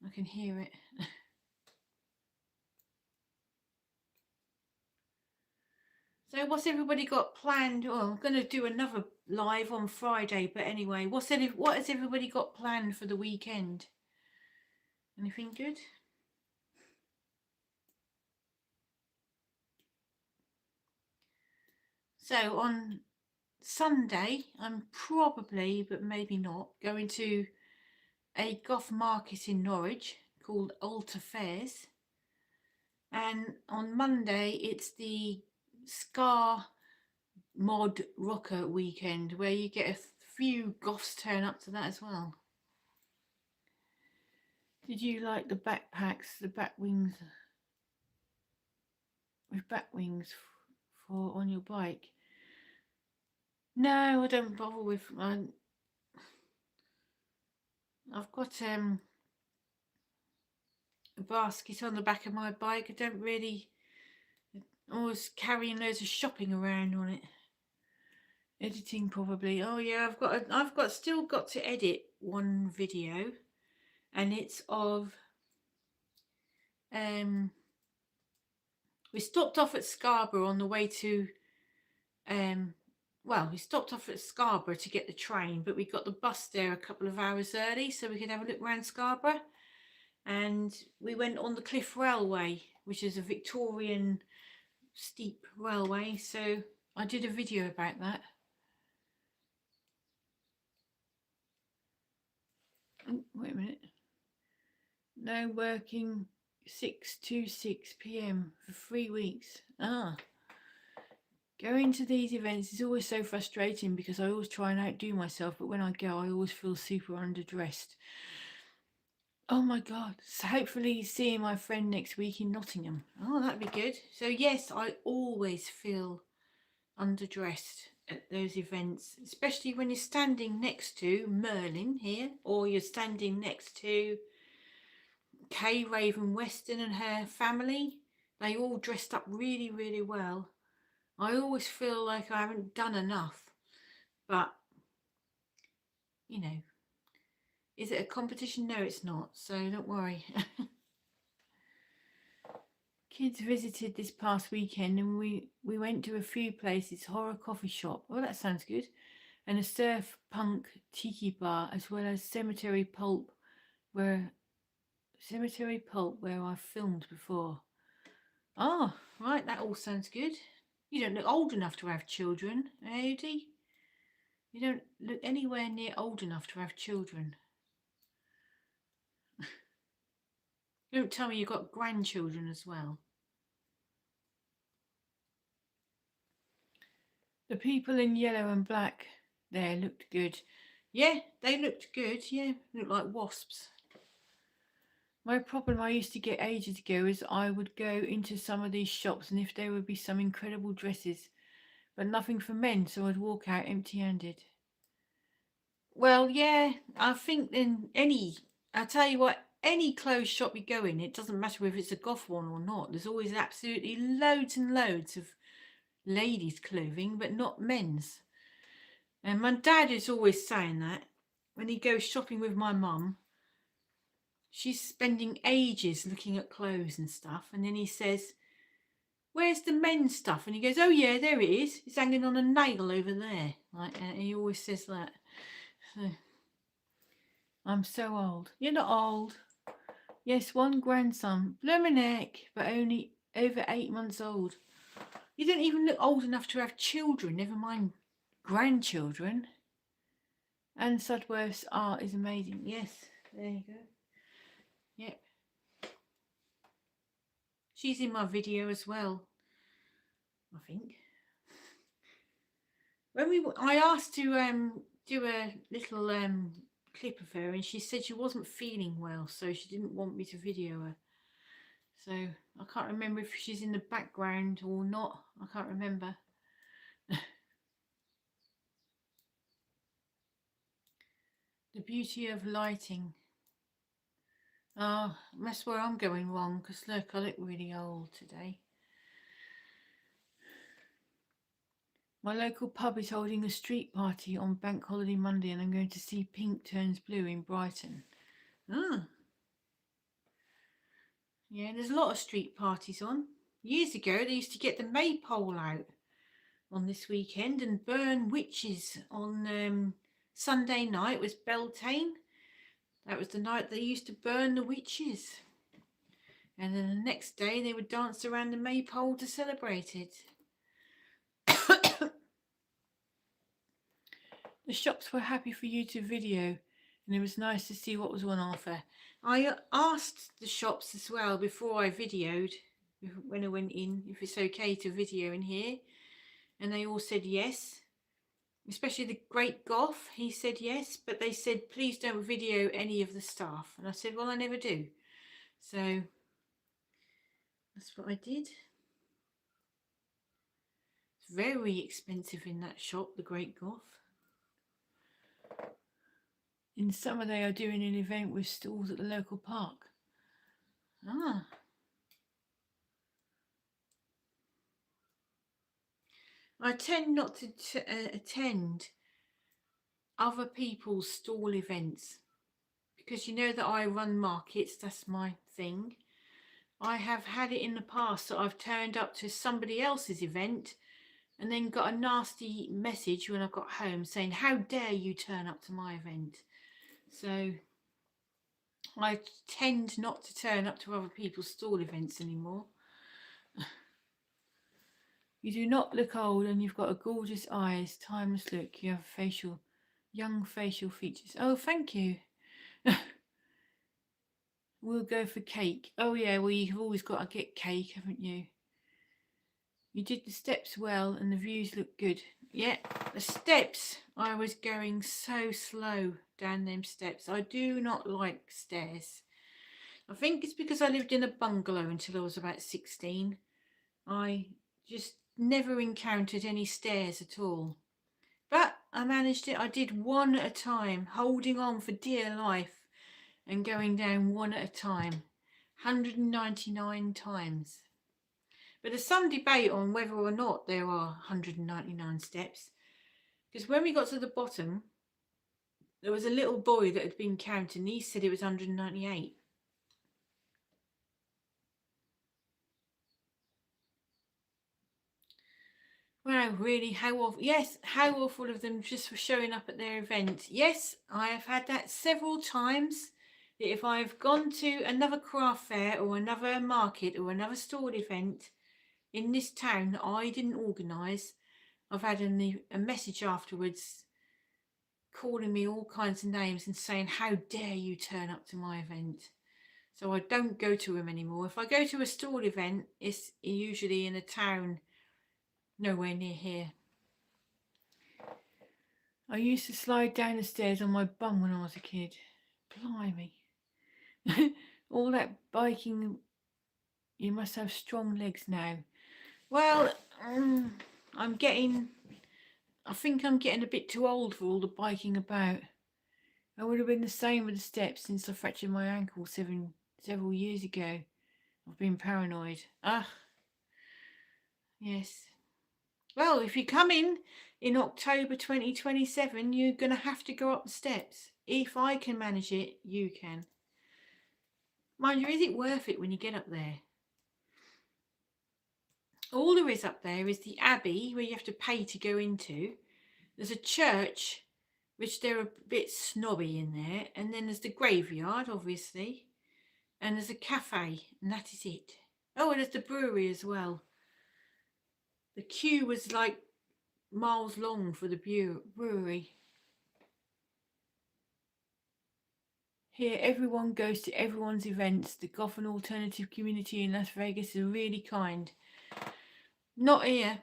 I can hear it. So what's everybody got planned? Oh, I'm going to do another live on Friday, but anyway, what has everybody got planned for the weekend? Anything good? So on Sunday, I'm probably, but maybe not, going to a goth market in Norwich called Altar Fairs. And on Monday, it's the Ska Mod Rocker weekend, where you get a few goths turn up to that as well. Did you like the backpacks, the back wings, with back wings for on your bike? No, I don't bother with. I've got a basket on the back of my bike. I don't really. I'm always carrying loads of shopping around on it. Editing probably. Oh yeah, I've still got to edit one video, and it's of we stopped off at Scarborough on the way to well, we stopped off at Scarborough to get the train, but we got the bus there a couple of hours early so we could have a look around Scarborough. And we went on the Cliff Railway, which is a Victorian steep railway, so I did a video about that. Oh, wait a minute. No working 6 to 6 p.m. for 3 weeks. Going to these events is always so frustrating because I always try and outdo myself, but when I go, I always feel super underdressed. Oh my God. So hopefully seeing my friend next week in Nottingham. Oh, that'd be good. So yes, I always feel underdressed at those events, especially when you're standing next to Merlin here, or you're standing next to Kay Raven Weston and her family. They all dressed up really, really well. I always feel like I haven't done enough, but you know, is it a competition? No, it's not, so don't worry. Kids visited this past weekend and we went to a few places: horror coffee shop, oh that sounds good, and a surf punk tiki bar, as well as cemetery pulp where I filmed before. Oh right, that all sounds good. You don't look old enough to have children, Odie. You don't look anywhere near old enough to have children. Don't tell me you've got grandchildren as well. The people in yellow and black there looked good. Yeah, they looked good. Yeah, looked like wasps. My problem I used to get ages ago is I would go into some of these shops and if there would be some incredible dresses, but nothing for men, so I'd walk out empty-handed. Well, yeah, I think I tell you what, any clothes shop you go in, it doesn't matter if it's a goth one or not, there's always absolutely loads and loads of ladies' clothing, but not men's. And my dad is always saying that when he goes shopping with my mum, she's spending ages looking at clothes and stuff, and then he says, where's the men's stuff? And he goes, oh yeah, there it is. It's hanging on a nail over there. Like, he always says that. So, I'm so old. You're not old. Yes, one grandson. Bloomin' heck, but only over 8 months old. You don't even look old enough to have children, never mind grandchildren. And Sudworth's art is amazing. Yes, there you go. Yep. She's in my video as well, I think. When I asked to do a little clip of her, and she said she wasn't feeling well, so she didn't want me to video her. So I can't remember if she's in the background or not. I can't remember. The beauty of lighting. Oh, that's where I'm going wrong, because look, I look really old today. My local pub is holding a street party on Bank Holiday Monday, and I'm going to see Pink Turns Blue in Brighton. Ah. Yeah, there's a lot of street parties on. Years ago, they used to get the maypole out on this weekend and burn witches on Sunday night was Beltane. That was the night they used to burn the witches. And then the next day they would dance around the maypole to celebrate it. The shops were happy for you to video, and it was nice to see what was on offer. I asked the shops as well before I videoed, when I went in, if it's okay to video in here, and they all said yes. Especially the Great Goth, he said yes, but they said please don't video any of the staff, and I said well, I never do. So that's what I did. It's very expensive in that shop, the Great Goth. In summer they are doing an event with stalls at the local park. Ah. I tend not to attend other people's stall events, because you know that I run markets, that's my thing. I have had it in the past that I've turned up to somebody else's event and then got a nasty message when I got home saying, how dare you turn up to my event? So I tend not to turn up to other people's stall events anymore. You do not look old, and you've got a gorgeous eyes, timeless look. You have young facial features. Oh, thank you. We'll go for cake. Oh yeah, well you've always got to get cake, haven't you? You did the steps well and the views look good. Yeah, the steps, I was going so slow down them steps. I do not like stairs. I think it's because I lived in a bungalow until I was about 16. I just never encountered any stairs at all. But I managed it. I did one at a time, holding on for dear life and going down one at a time, 199 times. But there's some debate on whether or not there are 199 steps, because when we got to the bottom, there was a little boy that had been counting. He said it was 198. Wow, really? How awful? Yes, how awful of them just for showing up at their event. Yes, I have had that several times. That if I've gone to another craft fair or another market or another stall event in this town that I didn't organise, I've had a message afterwards calling me all kinds of names and saying, how dare you turn up to my event? So I don't go to them anymore. If I go to a stall event, it's usually in a town nowhere near here. I used to slide down the stairs on my bum when I was a kid. Blimey. All that biking, you must have strong legs now. Well, I think I'm getting a bit too old for all the biking about. I would have been the same with the steps since I fractured my ankle several years ago. I've been paranoid. Yes. Well, if you come in October 2027, you're going to have to go up the steps. If I can manage it, you can. Mind you, is it worth it when you get up there? All there is up there is the Abbey, where you have to pay to go into. There's a church, which they're a bit snobby in there. And then there's the graveyard, obviously. And there's a cafe, and that is it. Oh, and there's the brewery as well. The queue was like miles long for the brewery. Here, everyone goes to everyone's events. The goth and alternative community in Las Vegas is really kind. Not here,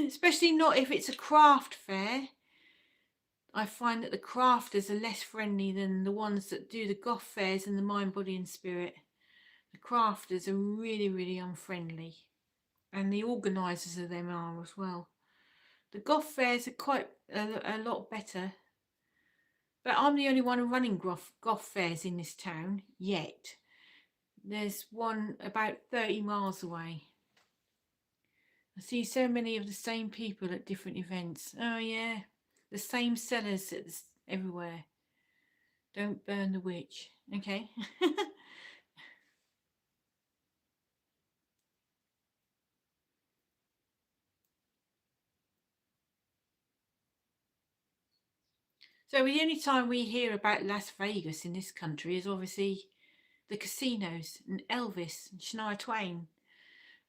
especially not if it's a craft fair. I find that the crafters are less friendly than the ones that do the goth fairs and the mind, body and spirit. The crafters are really, really unfriendly. And the organisers of them are as well. The goth fairs are quite a lot better. But I'm the only one running goth fairs in this town yet. There's one about 30 miles away. I see so many of the same people at different events. Oh yeah, the same sellers everywhere. Don't burn the witch. Okay. So the only time we hear about Las Vegas in this country is obviously the casinos and Elvis and Shania Twain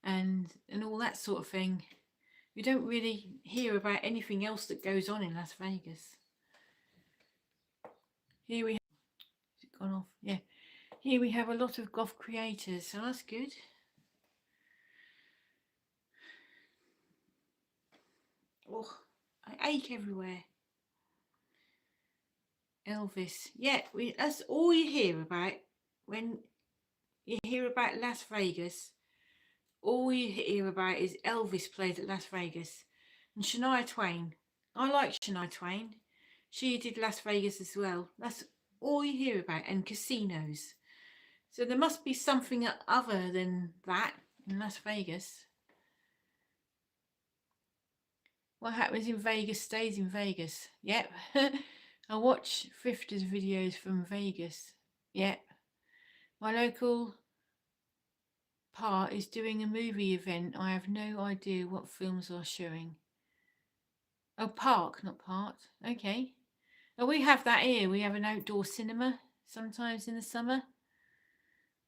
and all that sort of thing. We don't really hear about anything else that goes on in Las Vegas. Here we have, has it gone off? Yeah. Here we have a lot of goth creators, so that's good. Oh, I ache everywhere. Elvis. Yeah, that's all you hear about when you hear about Las Vegas. All you hear about is Elvis played at Las Vegas and Shania Twain. I like Shania Twain. She did Las Vegas as well. That's all you hear about, and casinos. So there must be something other than that in Las Vegas. What happens in Vegas stays in Vegas. Yep. I watch thrifters videos from Vegas. Yep. My local part is doing a movie event. I have no idea what films are showing. Oh, park, not part. Okay. Oh, we have that here. We have an outdoor cinema sometimes in the summer.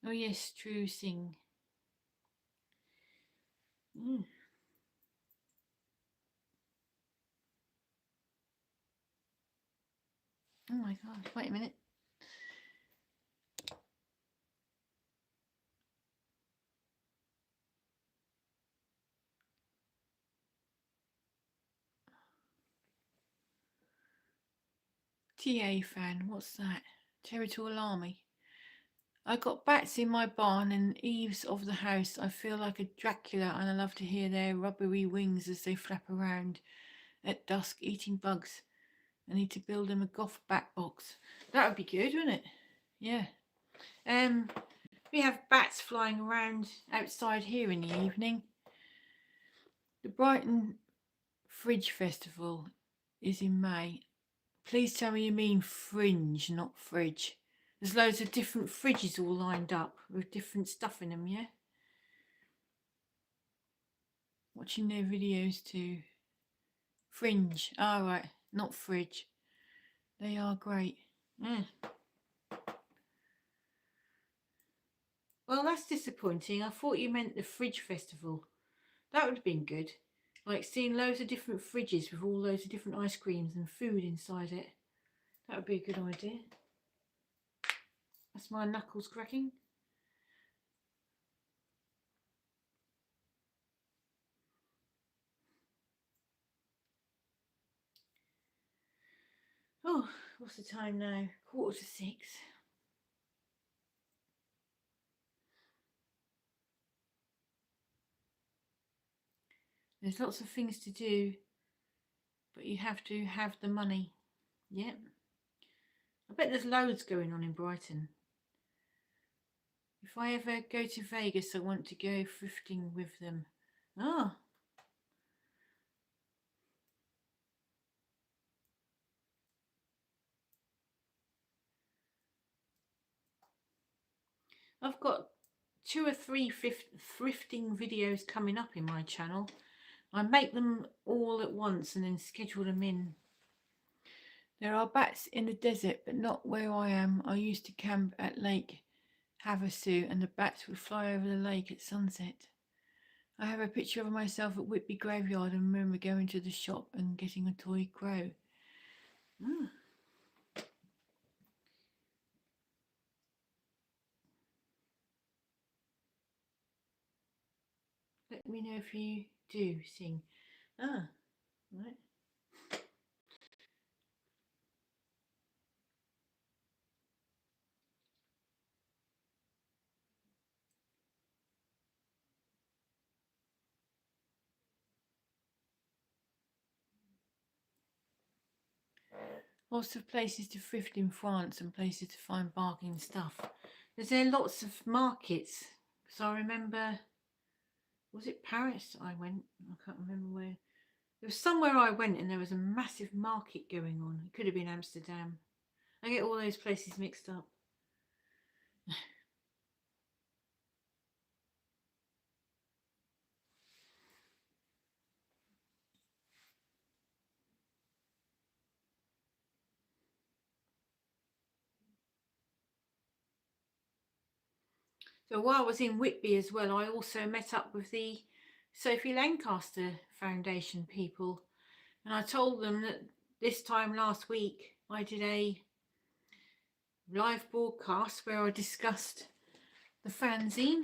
Oh yes, true thing. Mm. Oh my god, wait a minute. TA fan, what's that? Territorial Army. I got bats in my barn and eaves of the house. I feel like a Dracula and I love to hear their rubbery wings as they flap around at dusk eating bugs. I need to build them a goth bat box. That would be good, wouldn't it? Yeah. We have bats flying around outside here in the evening. The Brighton Fridge Festival is in May. Please tell me you mean fringe, not fridge. There's loads of different fridges all lined up with different stuff in them, yeah? Watching their videos too. Fringe. Oh, right. Not fridge. They are great. Yeah. Well, that's disappointing. I thought you meant the Fridge Festival. That would have been good. Like seeing loads of different fridges with all loads of different ice creams and food inside it. That would be a good idea. That's my knuckles cracking. Oh, what's the time now? 5:45. There's lots of things to do, but you have to have the money. Yep. I bet there's loads going on in Brighton. If I ever go to Vegas, I want to go thrifting with them. Ah. I've got 2 or 3 thrifting videos coming up in my channel. I make them all at once and then schedule them in. There are bats in the desert, but not where I am. I used to camp at Lake Havasu and the bats would fly over the lake at sunset. I have a picture of myself at Whitby Graveyard and remember going to the shop and getting a toy crow. Let me know if you do sing. Right. Lots of places to thrift in France and places to find bargain stuff. There's there lots of markets. So I remember, was it Paris I went? I can't remember where. There was somewhere I went and there was a massive market going on. It could have been Amsterdam. I get all those places mixed up. So while I was in Whitby as well, I also met up with the Sophie Lancaster Foundation people. And I told them that this time last week I did a live broadcast where I discussed the fanzine,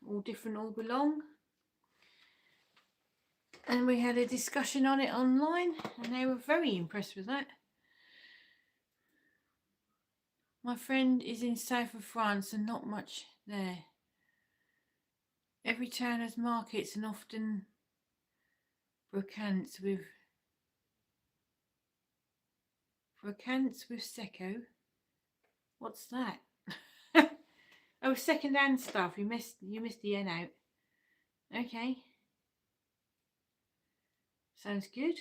All Different All Belong. And we had a discussion on it online and they were very impressed with that. My friend is in south of France and not much there. Every town has markets and often brocants with Seco. What's that? Oh, second-hand stuff. You missed the N out. Okay. Sounds good.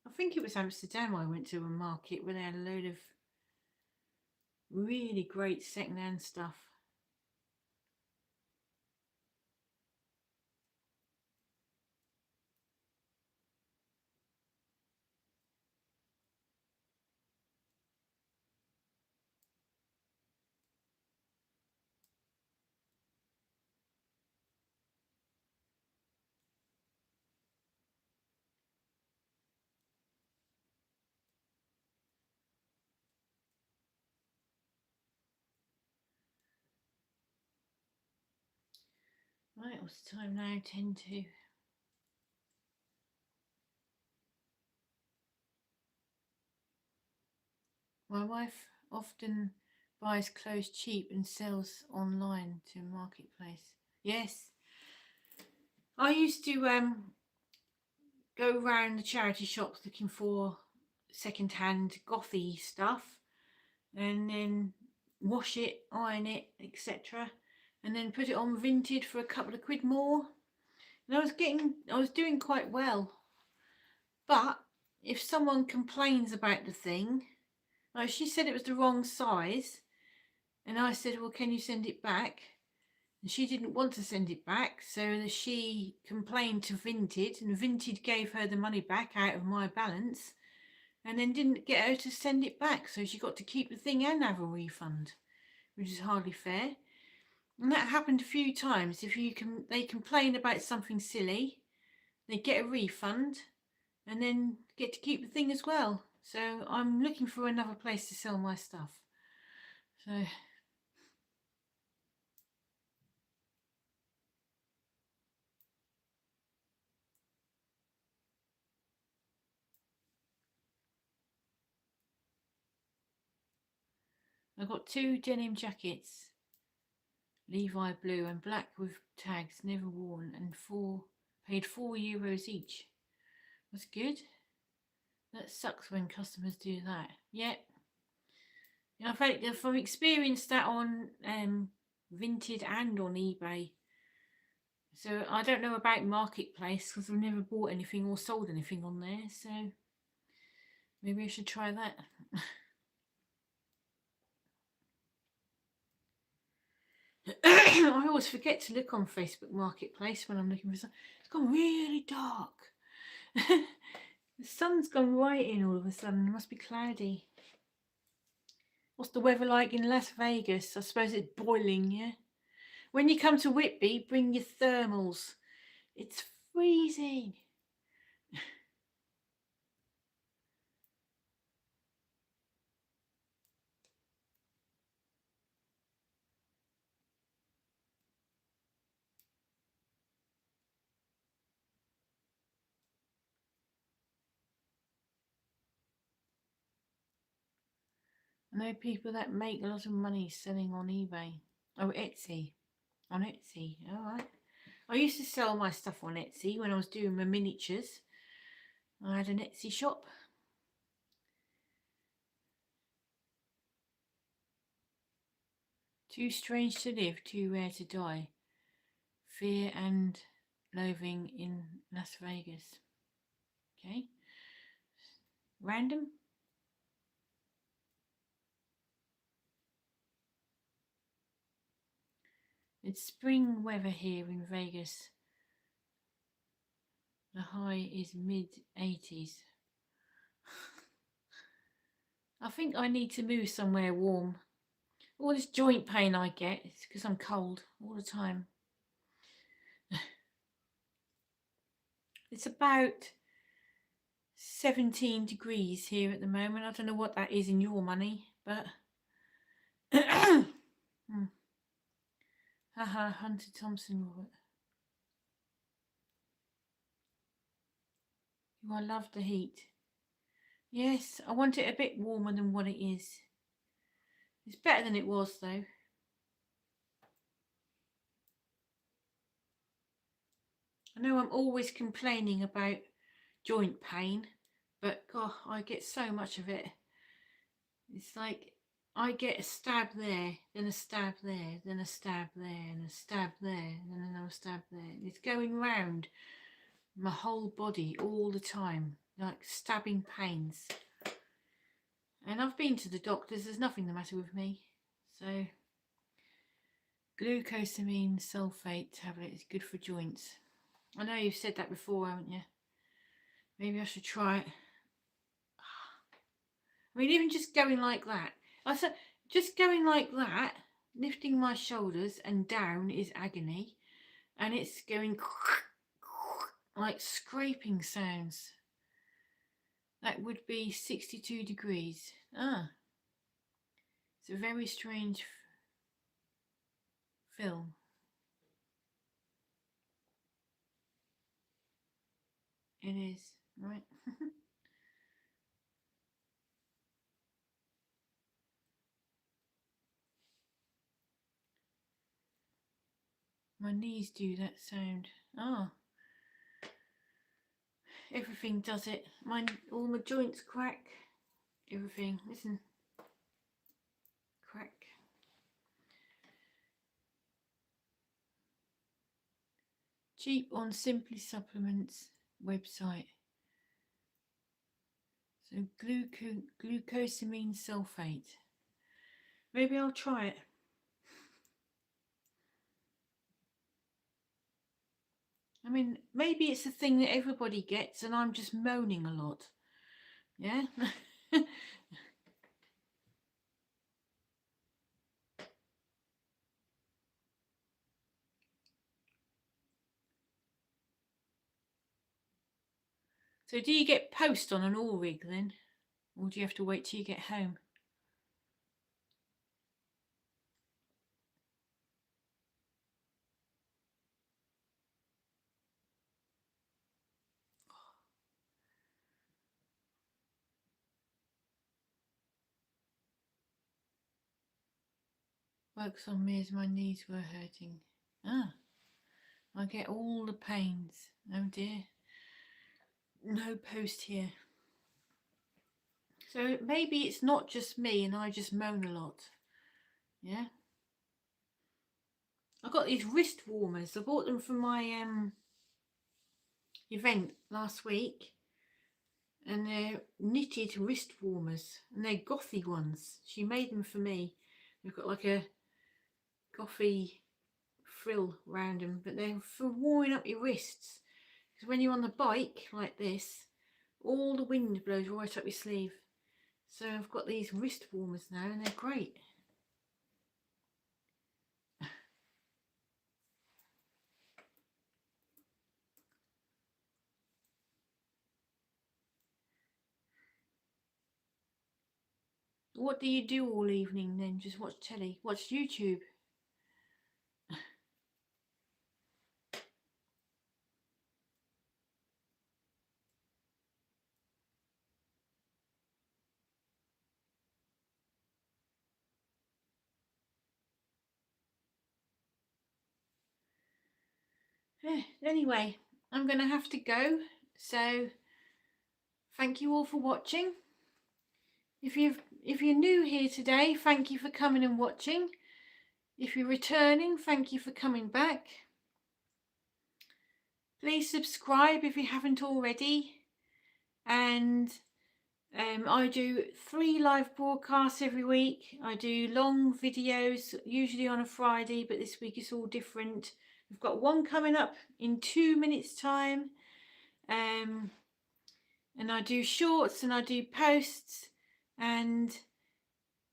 I think it was Amsterdam I went to a market where they had a load of really great second-hand stuff. Right, what's the time now? 10 to. My wife often buys clothes cheap and sells online to marketplace. Yes. I used to go around the charity shops looking for second-hand gothy stuff and then wash it, iron it, etc. and then put it on Vinted for a couple of quid more. And I was doing quite well. But if someone complains about the thing, like she said it was the wrong size, and I said, well, can you send it back? And she didn't want to send it back, so she complained to Vinted, and Vinted gave her the money back out of my balance and then didn't get her to send it back, so she got to keep the thing and have a refund, which is hardly fair. And that happened a few times. If they complain about something silly, they get a refund and then get to keep the thing as well. So I'm looking for another place to sell my stuff. So I've got 2 denim jackets, Levi blue and black with tags, never worn, and paid €4 each. That's good. That sucks when customers do that. Yeah. I've experienced that on Vinted and on eBay. So I don't know about Marketplace because I've never bought anything or sold anything on there. So maybe I should try that. I always forget to look on Facebook Marketplace when I'm looking for something. It's gone really dark. The sun's gone right in all of a sudden. It must be cloudy. What's the weather like in Las Vegas? I suppose it's boiling, yeah? When you come to Whitby, bring your thermals. It's freezing. I know people that make a lot of money selling on eBay. Oh, Etsy. On Etsy. Alright. I used to sell my stuff on Etsy when I was doing my miniatures. I had an Etsy shop. Too strange to live, too rare to die. Fear and loathing in Las Vegas. Okay. Random. It's spring weather here in Vegas. The high is mid-80s. I think I need to move somewhere warm. All this joint pain I get is because I'm cold all the time. It's about 17 degrees here at the moment. I don't know what that is in your money, but haha, Hunter Thompson, Robert. I love the heat. Yes, I want it a bit warmer than what it is. It's better than it was though. I know I'm always complaining about joint pain, but God, I get so much of it. It's like I get a stab there, then a stab there, then a stab there, and a stab there, and then another stab there. It's going round my whole body all the time, like stabbing pains. And I've been to the doctors, there's nothing the matter with me. So glucosamine sulfate tablet is good for joints. I know you've said that before, haven't you? Maybe I should try it. I mean, even just going like that. I said, just going like that, lifting my shoulders and down is agony. And it's going like scraping sounds. That would be 62 degrees. Ah. It's a very strange film. It is, right? My knees do that sound. Ah. Everything does it. All my joints crack. Everything. Listen. Crack. Cheap on Simply Supplements website. So glucosamine sulfate. Maybe I'll try it. I mean, maybe it's a thing that everybody gets and I'm just moaning a lot. Yeah? So do you get post on an all rig then? Or do you have to wait till you get home? Works on me as my knees were hurting. Ah, I get all the pains. Oh dear. No post here. So maybe it's not just me and I just moan a lot. Yeah. I got these wrist warmers. I bought them for my event last week. And they're knitted wrist warmers. And they're gothy ones. She made them for me. They've got like a gothy frill around them, but they're for warming up your wrists, because when you're on the bike like this, all the wind blows right up your sleeve. So I've got these wrist warmers now, and they're great. What do you do all evening then? Just watch telly? Watch YouTube? Anyway, I'm going to have to go. So thank you all for watching. If you're new here today, thank you for coming and watching. If you're returning, thank you for coming back. Please subscribe if you haven't already. And I do 3 live broadcasts every week. I do long videos, usually on a Friday, but this week it's all different. I've got one coming up in 2 minutes time. And I do shorts and I do posts, and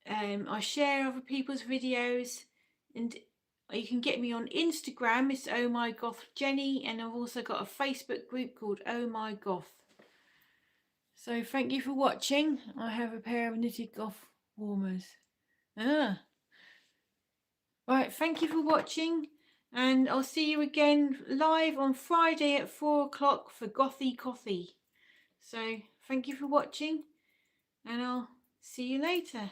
I share other people's videos, and you can get me on Instagram. It's Oh My Goth Jenny, and I've also got a Facebook group called Oh My Goth. So thank you for watching. I have a pair of knitted goth warmers. Right, thank you for watching, and I'll see you again live on Friday at 4 o'clock for Gothy Coffee. So thank you for watching, and I'll see you later.